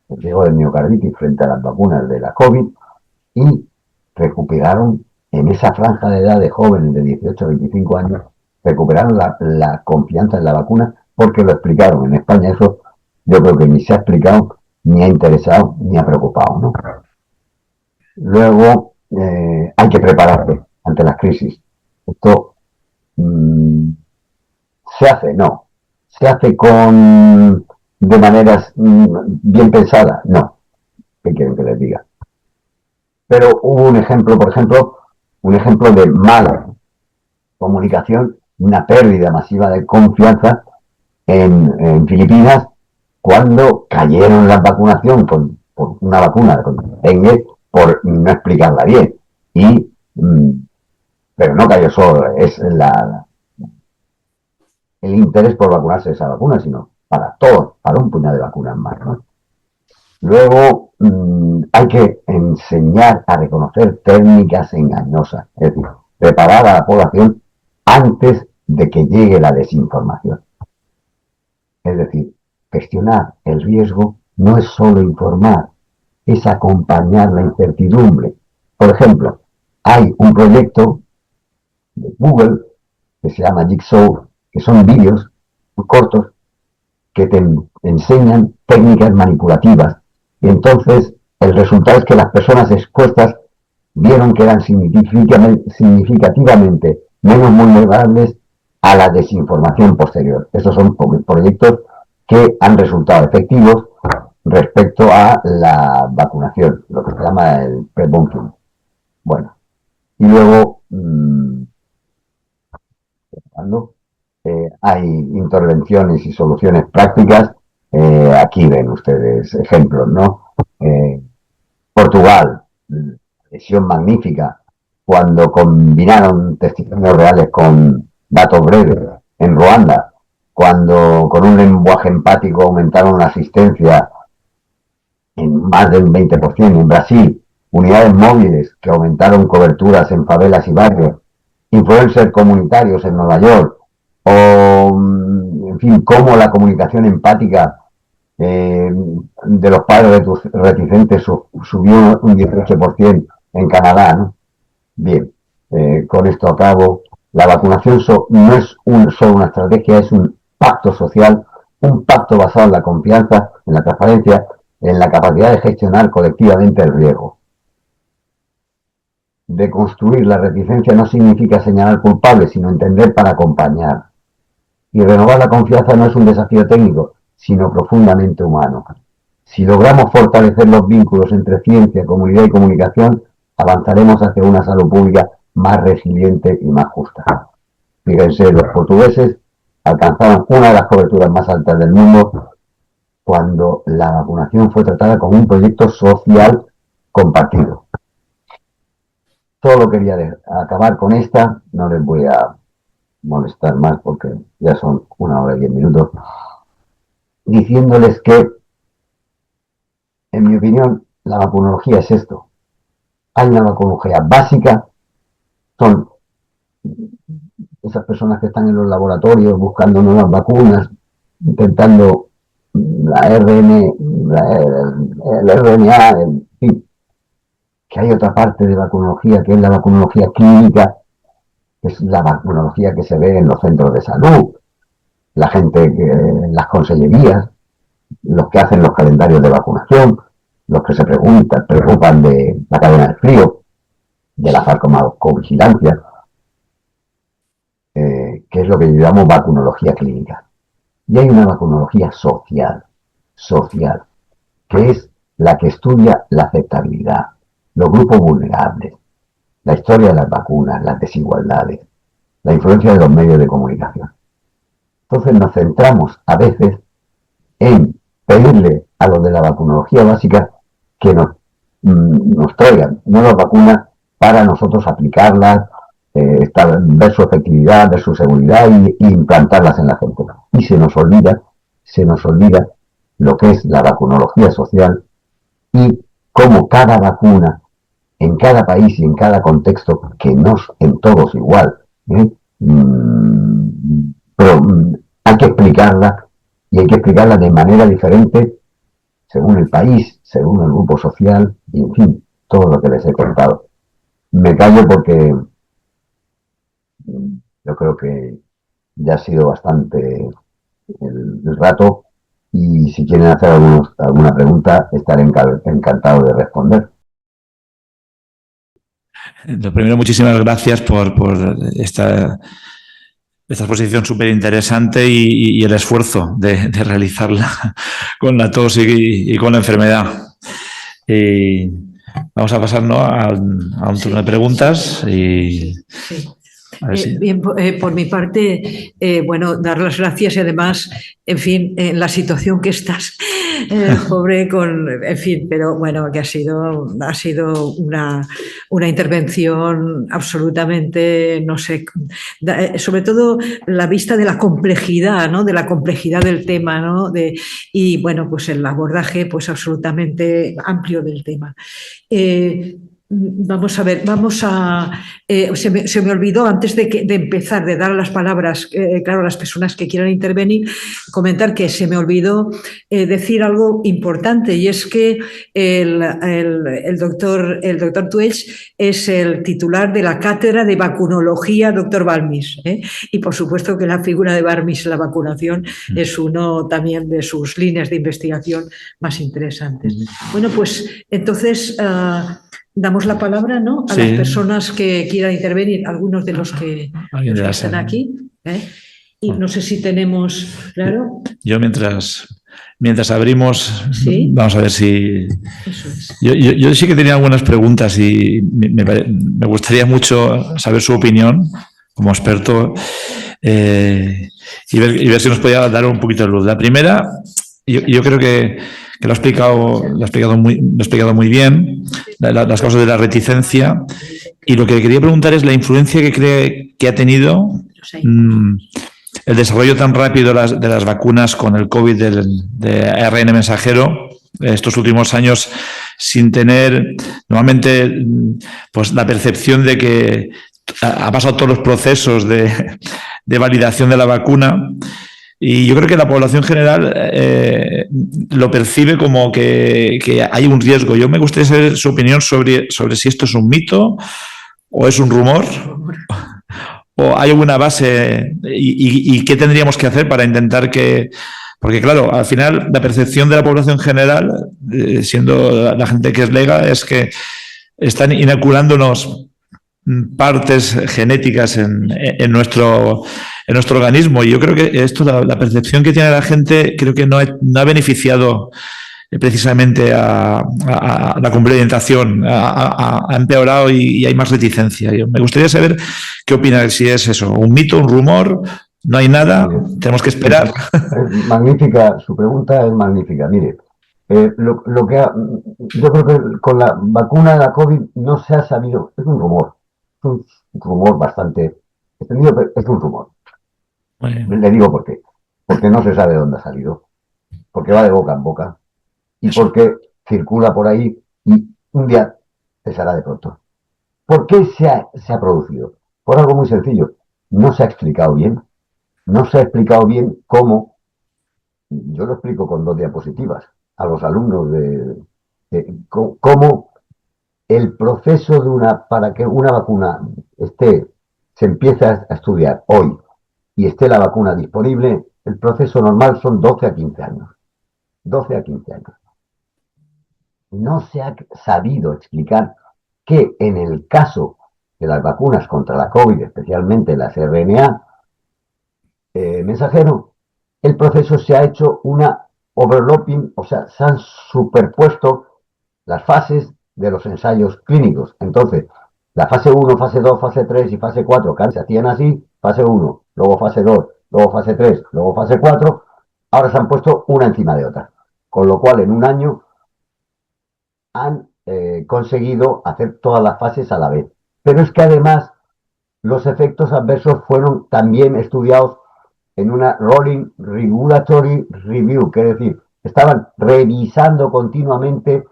el riesgo de miocarditis frente a las vacunas de la COVID y recuperaron en esa franja de edad de jóvenes de 18 a 25 años, recuperaron la confianza en la vacuna porque lo explicaron. En España eso yo creo que ni se ha explicado, ni ha interesado, ni ha preocupado, ¿no? Luego hay que prepararse ante las crisis. Esto se hace, no. Se hace de maneras bien pensadas, no. ¿Qué quieren que les diga? Pero hubo un ejemplo, por ejemplo, un ejemplo de mala comunicación, una pérdida masiva de confianza en Filipinas cuando cayeron la vacunación por una vacuna con dengue por no explicarla bien. Pero no cayó solo, es el interés por vacunarse de esa vacuna, sino para todos, para un puñado de vacunas más, ¿no? Luego hay que enseñar a reconocer técnicas engañosas, es decir, preparar a la población antes de que llegue la desinformación. Es decir, gestionar el riesgo no es solo informar, es acompañar la incertidumbre. Por ejemplo, hay un proyecto de Google que se llama Jigsaw, que son vídeos muy cortos que te enseñan técnicas manipulativas. Y entonces el resultado es que las personas expuestas vieron que eran significativamente menos vulnerables a la desinformación posterior. Estos son proyectos que han resultado efectivos respecto a la vacunación, lo que se llama el pre-bunking. Bueno, y luego hay intervenciones y soluciones prácticas. Aquí ven ustedes ejemplos, ¿no? Portugal, lesión magnífica, cuando combinaron testimonios reales con datos breves. En Ruanda, cuando con un lenguaje empático aumentaron la asistencia en más del 20%. En Brasil, unidades móviles que aumentaron coberturas en favelas y barrios. Influencers comunitarios en Nueva York, o, en fin, cómo la comunicación empática de los padres reticentes subió un 18% en Canadá, ¿no? Bien, con esto acabo. La vacunación no es solo una estrategia, es un pacto social, un pacto basado en la confianza, en la transparencia, en la capacidad de gestionar colectivamente el riesgo. De construir la reticencia no significa señalar culpables, sino entender para acompañar. Y renovar la confianza no es un desafío técnico, sino profundamente humano. Si logramos fortalecer los vínculos entre ciencia, comunidad y comunicación, avanzaremos hacia una salud pública más resiliente y más justa. Fíjense, los portugueses alcanzaron una de las coberturas más altas del mundo cuando la vacunación fue tratada como un proyecto social compartido. Solo quería acabar con esta, no les voy a molestar más porque ya son 1 hora y 10 minutos. diciéndoles que, en mi opinión, la vacunología es esto. Hay una vacunología básica, son esas personas que están en los laboratorios buscando nuevas vacunas, intentando el RNA, en fin, que hay otra parte de vacunología que es la vacunología clínica, que es la vacunología que se ve en los centros de salud, la gente que, en las consellerías, los que hacen los calendarios de vacunación, los que se preocupan de la cadena del frío, de la farmacovigilancia, que es lo que llamamos vacunología clínica. Y hay una vacunología social, que es la que estudia la aceptabilidad, los grupos vulnerables, la historia de las vacunas, las desigualdades, la influencia de los medios de comunicación. Entonces nos centramos a veces en pedirle a los de la vacunología básica que nos traigan nuevas vacunas para nosotros aplicarlas, ver su efectividad, ver su seguridad y implantarlas en la gente. Y se nos olvida lo que es la vacunología social y cómo cada vacuna en cada país y en cada contexto, que no en todos igual, pero hay que explicarla y hay que explicarla de manera diferente según el país, según el grupo social y, en fin, todo lo que les he contado. Me callo porque yo creo que ya ha sido bastante el rato y si quieren hacer alguna pregunta estaré encantado de responder. Lo primero, muchísimas gracias por esta exposición súper interesante y el esfuerzo de realizarla con la tos y con la enfermedad. Vamos a pasar, ¿no?, a un turno de preguntas. Y sí. Sí. Bien, por mi parte, bueno, dar las gracias y además, en fin, en la situación que estás, pobre, en fin, pero bueno, que ha sido una intervención absolutamente, no sé, sobre todo la vista de la complejidad, ¿no? De la complejidad del tema, ¿no? Y bueno, pues el abordaje, pues absolutamente amplio del tema. Vamos a ver, se me olvidó antes de empezar, de dar las palabras, claro, a las personas que quieran intervenir, comentar que se me olvidó decir algo importante, y es que el doctor Tuells es el titular de la cátedra de vacunología Dr. Balmis, y por supuesto que la figura de Balmis en la vacunación es uno también de sus líneas de investigación más interesantes. Bueno, pues entonces damos la palabra, ¿no?, a las personas que quieran intervenir, algunos de los que están aquí. Y no sé si tenemos, claro. Yo mientras abrimos, ¿sí? Vamos a ver si... Eso es. Yo sí que tenía algunas preguntas y me gustaría mucho saber su opinión como experto y ver si nos podía dar un poquito de luz. La primera, yo creo que lo ha explicado muy bien, las causas de la reticencia, y lo que quería preguntar es la influencia que cree que ha tenido el desarrollo tan rápido de las vacunas con el COVID de ARN mensajero estos últimos años, sin tener normalmente pues la percepción de que ha pasado todos los procesos de validación de la vacuna. Y yo creo que la población general lo percibe como que hay un riesgo. Yo me gustaría saber su opinión sobre si esto es un mito o es un rumor o hay alguna base y qué tendríamos que hacer para intentar que... Porque claro, al final la percepción de la población general, siendo la gente que es lega, es que están inoculándonos partes genéticas en nuestro organismo. Y yo creo que esto, la percepción que tiene la gente, creo que no ha beneficiado precisamente a la complementación, ha empeorado y hay más reticencia. Me gustaría saber qué opina, si es eso, un mito, un rumor, no hay nada, tenemos que esperar. Es magnífica, su pregunta es magnífica. Mire, yo creo que con la vacuna de la COVID no se ha sabido, es un rumor bastante extendido, pero es un rumor. Le digo por qué. Porque no se sabe dónde ha salido. porque va de boca en boca y Eso. porque circula por ahí y un día cesará de pronto. ¿Por qué se ha producido? Por algo muy sencillo. No se ha explicado bien. No se ha explicado bien cómo, yo lo explico con 2 diapositivas a los alumnos cómo el proceso para que una vacuna se empiece a estudiar hoy y esté la vacuna disponible, el proceso normal son 12 a 15 años. 12 a 15 años. No se ha sabido explicar que en el caso de las vacunas contra la COVID, especialmente las RNA mensajero, el proceso se ha hecho una overlapping, o sea, se han superpuesto las fases de los ensayos clínicos. Entonces, la fase 1, fase 2, fase 3 y fase 4, que se hacían así, fase 1, luego fase 2, luego fase 3, luego fase 4, ahora se han puesto una encima de otra. Con lo cual, en un año han conseguido hacer todas las fases a la vez. Pero es que además los efectos adversos fueron también estudiados en una Rolling Regulatory Review, que es decir, estaban revisando continuamente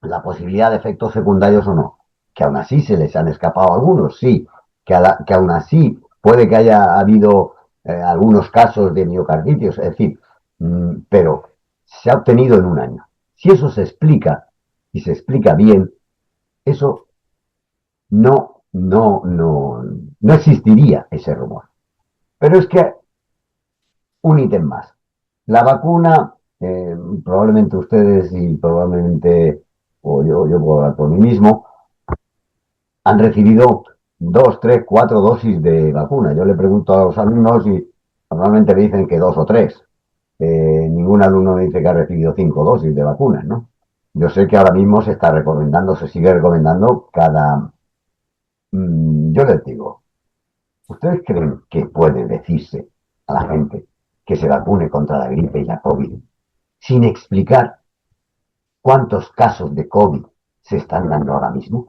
la posibilidad de efectos secundarios o no. Que aún así se les han escapado algunos, sí. Que aún así puede que haya habido algunos casos de miocarditis, es decir, pero se ha obtenido en un año. Si eso se explica y se explica bien, eso no existiría ese rumor. Pero es que un ítem más. La vacuna, probablemente ustedes y probablemente, o yo puedo hablar por mí mismo, han recibido 2, 3, 4 dosis de vacuna. Yo le pregunto a los alumnos y normalmente me dicen que 2 o 3. Ningún alumno me dice que ha recibido 5 dosis de vacunas, ¿no? Yo sé que ahora mismo se está recomendando, se sigue recomendando cada... yo les digo, ¿ustedes creen que puede decirse a la gente que se vacune contra la gripe y la COVID sin explicar cuántos casos de COVID se están dando ahora mismo?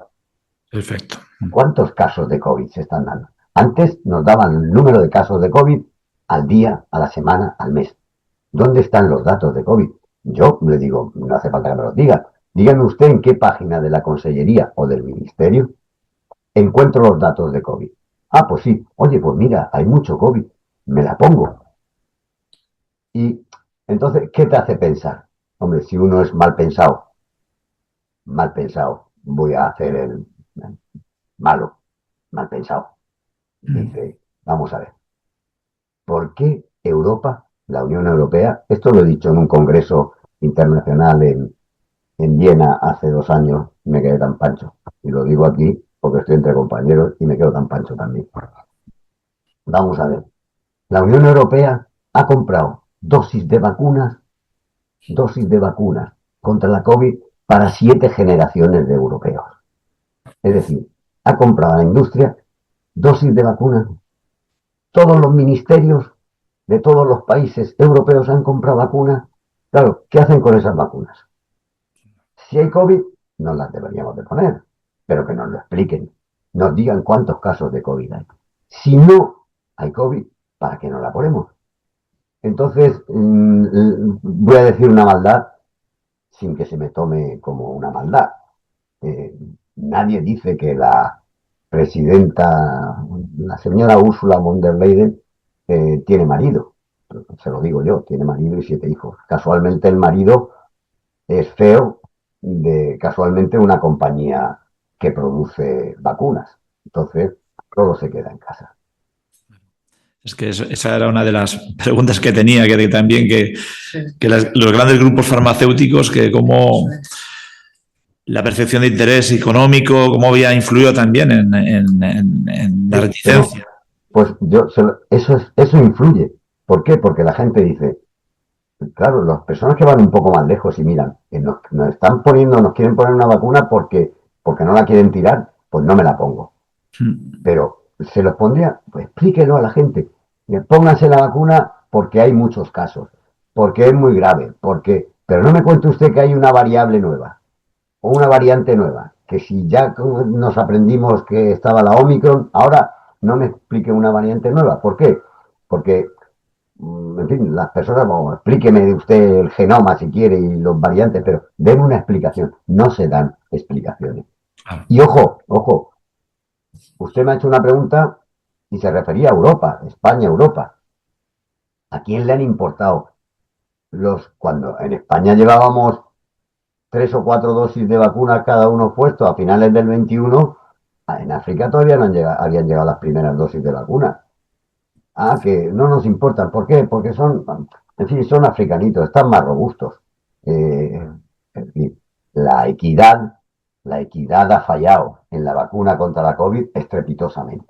Perfecto. ¿Cuántos casos de COVID se están dando? Antes nos daban el número de casos de COVID al día, a la semana, al mes. ¿Dónde están los datos de COVID? Yo le digo, no hace falta que me los diga. Dígame usted en qué página de la Consellería o del Ministerio encuentro los datos de COVID. Ah, pues sí. Oye, pues mira, hay mucho COVID. Me la pongo. Y entonces, ¿qué te hace pensar? Hombre, si uno es mal pensado, voy a hacer el malo, mal pensado. Dice, vamos a ver, ¿por qué Europa, la Unión Europea, esto lo he dicho en un congreso internacional en Viena hace 2 años, me quedé tan pancho, y lo digo aquí porque estoy entre compañeros y me quedo tan pancho también. Vamos a ver, la Unión Europea ha comprado dosis de vacunas contra la COVID para 7 generaciones de europeos. Es decir, ha comprado a la industria dosis de vacunas. Todos los ministerios de todos los países europeos han comprado vacunas. Claro, ¿qué hacen con esas vacunas? Si hay COVID, no las deberíamos de poner, pero que nos lo expliquen, nos digan cuántos casos de COVID hay. Si no hay COVID, ¿para qué no la ponemos? Entonces, voy a decir una maldad sin que se me tome como una maldad. Nadie dice que la presidenta, la señora Ursula von der Leyen, tiene marido. Se lo digo yo, tiene marido y 7 hijos. Casualmente el marido es CEO de casualmente una compañía que produce vacunas. Entonces, todo se queda en casa. Es que esa era una de las preguntas que tenía, que también que los grandes grupos farmacéuticos, que cómo la percepción de interés económico, cómo había influido también en la reticencia. Pues eso influye. ¿Por qué? Porque la gente dice, claro, las personas que van un poco más lejos y miran, nos quieren poner una vacuna porque no la quieren tirar, pues no me la pongo. Pero se los pondría, pues explíquelo a la gente. Pónganse la vacuna porque hay muchos casos, porque es muy grave, pero no me cuente usted que hay una variable nueva o una variante nueva, que si ya nos aprendimos que estaba la Omicron, ahora no me explique una variante nueva. ¿Por qué? Porque en fin, las personas, bueno, explíqueme usted el genoma si quiere y los variantes, pero den una explicación. No se dan explicaciones. Claro. Y ojo, usted me ha hecho una pregunta y se refería a Europa, España, Europa. ¿A quién le han importado cuando en España llevábamos 3 o 4 dosis de vacuna cada uno puesto a finales del 21? En África todavía no habían llegado las primeras dosis de vacuna. Que no nos importan. ¿Por qué? Porque en fin, son africanitos, están más robustos. En fin, la equidad, la equidad ha fallado en la vacuna contra la COVID estrepitosamente.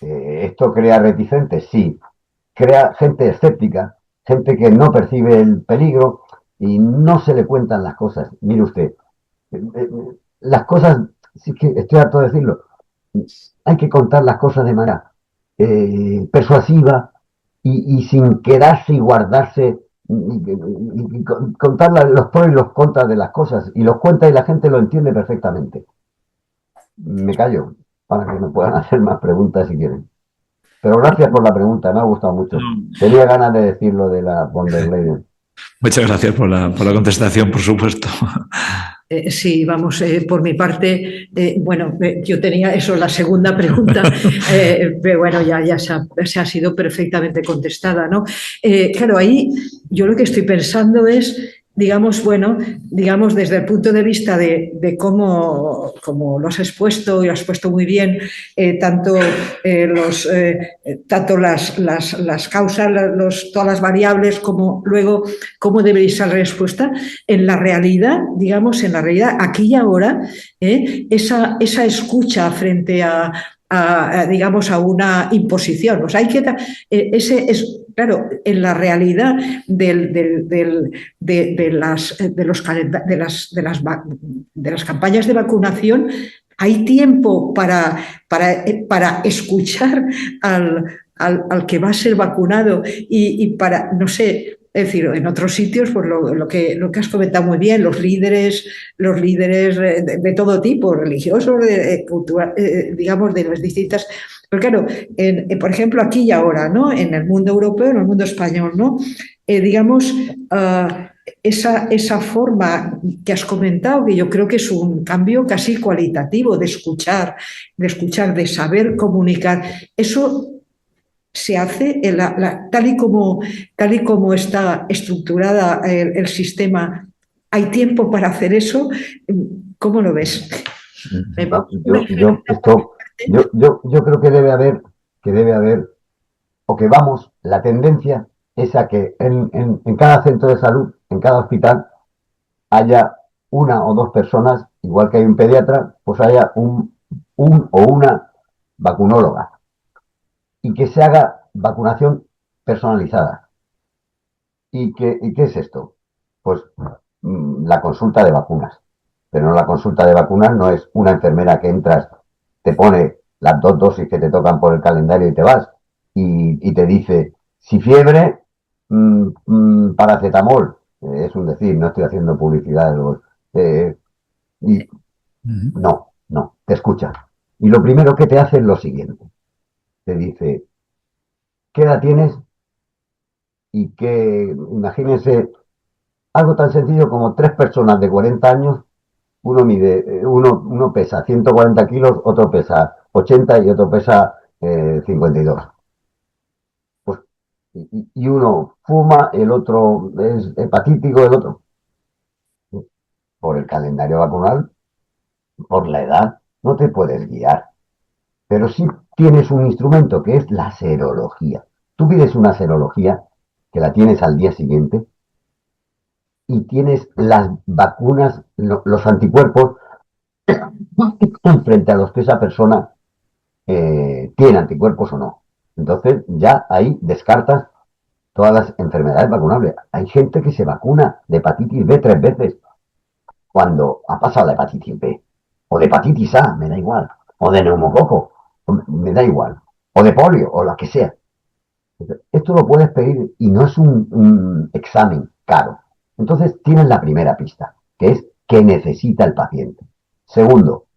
¿Esto crea reticentes? Sí. Crea gente escéptica, gente que no percibe el peligro y no se le cuentan las cosas. Mire usted, las cosas, sí que estoy harto de decirlo, hay que contar las cosas de manera persuasiva y sin quedarse y guardarse y contar los pros y los contras de las cosas y los cuenta y la gente lo entiende perfectamente. Me callo para que me puedan hacer más preguntas si quieren. Pero gracias por la pregunta, me ha gustado mucho. Tenía ganas de decir lo de la von der Leyen. Muchas gracias por la contestación, por supuesto. Sí, vamos, por mi parte, bueno, yo tenía eso, la segunda pregunta, pero bueno, ya se ha sido perfectamente contestada, ¿no? Claro, ahí yo lo que estoy pensando es, digamos, bueno, digamos desde el punto de vista de cómo lo has expuesto, y lo has puesto muy bien, tanto las causas, todas las variables, como luego cómo debería ser la respuesta. En la realidad, digamos, aquí y ahora, esa escucha frente digamos, a una imposición. O sea, hay que claro, en la realidad de las campañas de vacunación hay tiempo para escuchar al que va a ser vacunado y para, no sé. Es decir, en otros sitios, pues lo que has comentado muy bien, los líderes de todo tipo, religiosos, digamos, de las distintas. Pero claro, por ejemplo, aquí y ahora, ¿no? En el mundo europeo, en el mundo español, ¿no? Digamos, esa forma que has comentado, que yo creo que es un cambio casi cualitativo de escuchar, de saber comunicar. Eso se hace tal y como está estructurada el sistema. ¿Hay tiempo para hacer eso? ¿Cómo lo ves? Yo creo que debe haber, o que vamos, la tendencia es a que en cada centro de salud, en cada hospital, haya una o dos personas, igual que hay un pediatra, pues haya un o una vacunóloga y que se haga vacunación personalizada. ¿Y qué es esto? Pues la consulta de vacunas. Pero no, la consulta de vacunas no es una enfermera que entras, te pone las 2 dosis que te tocan por el calendario y te vas. Y te dice, si fiebre, paracetamol. Es un decir, no estoy haciendo publicidad. No, te escucha. Y lo primero que te hace es lo siguiente. Te dice, ¿qué edad tienes? Y que, imagínense, algo tan sencillo como 3 personas de 40 años, uno pesa 140 kilos, otro pesa 80 y otro pesa 52. Pues, y uno fuma, el otro es hepatítico, el otro. Por el calendario vacunal, por la edad, no te puedes guiar. Pero sí tienes un instrumento que es la serología. Tú pides una serología, que la tienes al día siguiente, y tienes las vacunas, los anticuerpos frente a los que esa persona tiene anticuerpos o no. Entonces ya ahí descartas todas las enfermedades vacunables. Hay gente que se vacuna de hepatitis B 3 veces cuando ha pasado la hepatitis B, o de hepatitis A, me da igual, o de neumococo, me da igual, o de polio, o lo que sea. Esto lo puedes pedir y no es un examen caro. Entonces tienes la primera pista, que es qué necesita el paciente. Segundo,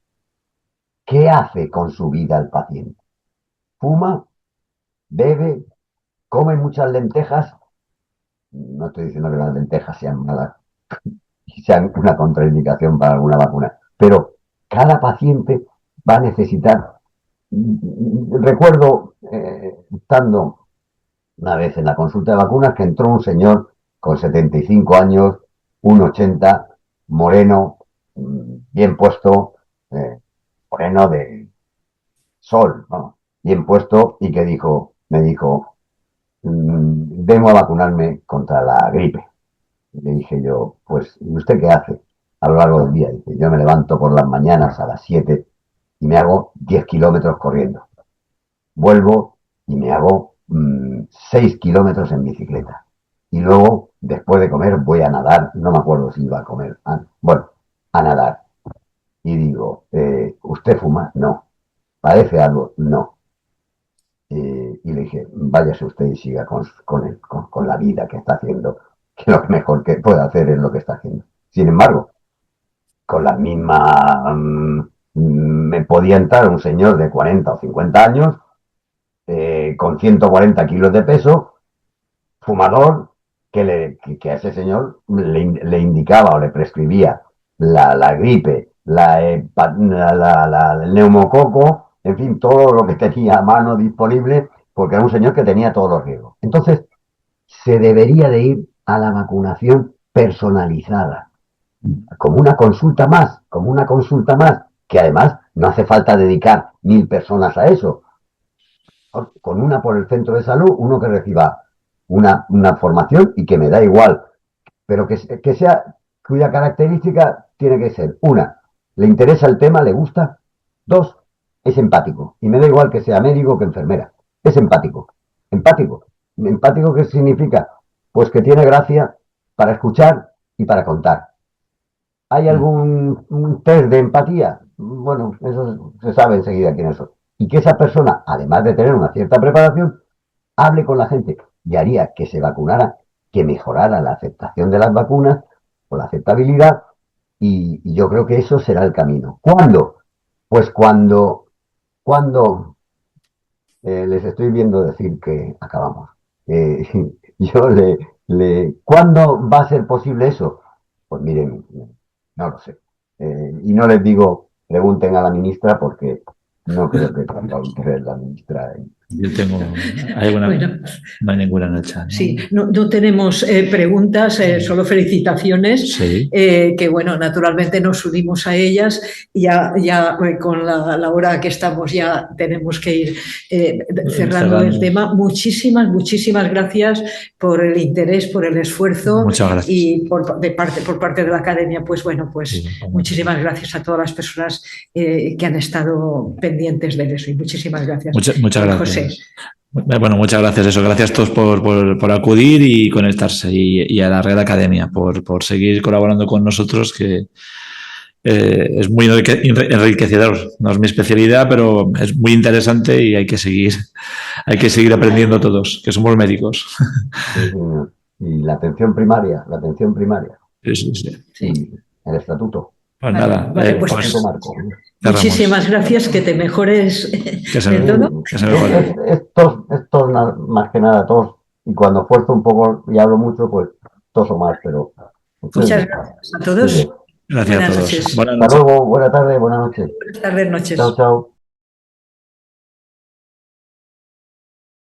¿qué hace con su vida el paciente? ¿Fuma? ¿Bebe? comen muchas lentejas. No estoy diciendo que las lentejas sean malas y sean una contraindicación para alguna vacuna, pero cada paciente va a necesitar. Recuerdo, estando una vez en la consulta de vacunas, que entró un señor con 75 años, 1,80, moreno, bien puesto, moreno de sol, vamos, bien puesto, y que me dijo, vengo a vacunarme contra la gripe. Y le dije yo, pues, ¿y usted qué hace a lo largo del día? Dice, yo me levanto por las mañanas a las 7 y me hago 10 kilómetros corriendo. Vuelvo y me hago 6 kilómetros en bicicleta. Y luego, después de comer, voy a nadar. No me acuerdo si iba a comer. Bueno, a nadar. Y digo, ¿usted fuma? No. ¿Padece algo? No. Y le dije, váyase usted y siga con la vida que está haciendo, que lo mejor que puede hacer es lo que está haciendo. Sin embargo, con la misma... me podía entrar un señor de 40 o 50 años, con 140 kilos de peso, fumador, que a ese señor le indicaba o le prescribía la gripe, el neumococo, en fin, todo lo que tenía a mano disponible, porque era un señor que tenía todos los riesgos. Entonces, se debería de ir a la vacunación personalizada, como una consulta más, que además no hace falta dedicar 1.000 personas a eso. Con una por el centro de salud, uno que reciba una formación y que me da igual, pero que sea, cuya característica tiene que ser, una, le interesa el tema, le gusta, dos, es empático, y me da igual que sea médico que enfermera, es empático. ¿Empático qué significa? Pues que tiene gracia para escuchar y para contar. ¿Hay algún test de empatía? Bueno, eso se sabe enseguida quiénes son. Y que esa persona, además de tener una cierta preparación, hable con la gente y haría que se vacunara, que mejorara la aceptación de las vacunas o la aceptabilidad, y yo creo que eso será el camino. ¿Cuándo? Pues cuando les estoy viendo decir que acabamos. ¿Cuándo va a ser posible eso? Pues miren, no lo sé. Y no les digo, pregunten a la ministra, porque no creo que tenga interés la ministra. Yo tengo... Bueno, no hay ninguna en el chat, ¿no? Sí, no tenemos preguntas, solo felicitaciones, Sí. que bueno, naturalmente nos unimos a ellas. Ya con la hora que estamos ya tenemos que ir cerrando el tema. Muchísimas gracias por el interés, por el esfuerzo. Muchas gracias. Y por parte de la Academia, pues bueno, pues Sí, muchísimas gracias a todas las personas que han estado pendientes de eso. Y muchísimas gracias. Muchas gracias. José. Bueno, muchas gracias. Eso, gracias a todos por acudir y conectarse, y a la Real Academia por seguir colaborando con nosotros, que es muy enriquecedor. No es mi especialidad, pero es muy interesante y hay que seguir aprendiendo todos, que somos médicos. Sí, y la atención primaria. Sí. El estatuto. Pues nada, pues muchísimas gracias, que te mejores de todo. Estos más que nada tos, y cuando esfuerzo un poco y hablo mucho, pues toso más, pero... Muchas gracias a todos. Gracias a todos. Noches. Hasta luego, buena tarde, buenas noches. Buenas tardes, noches. Chao, chao.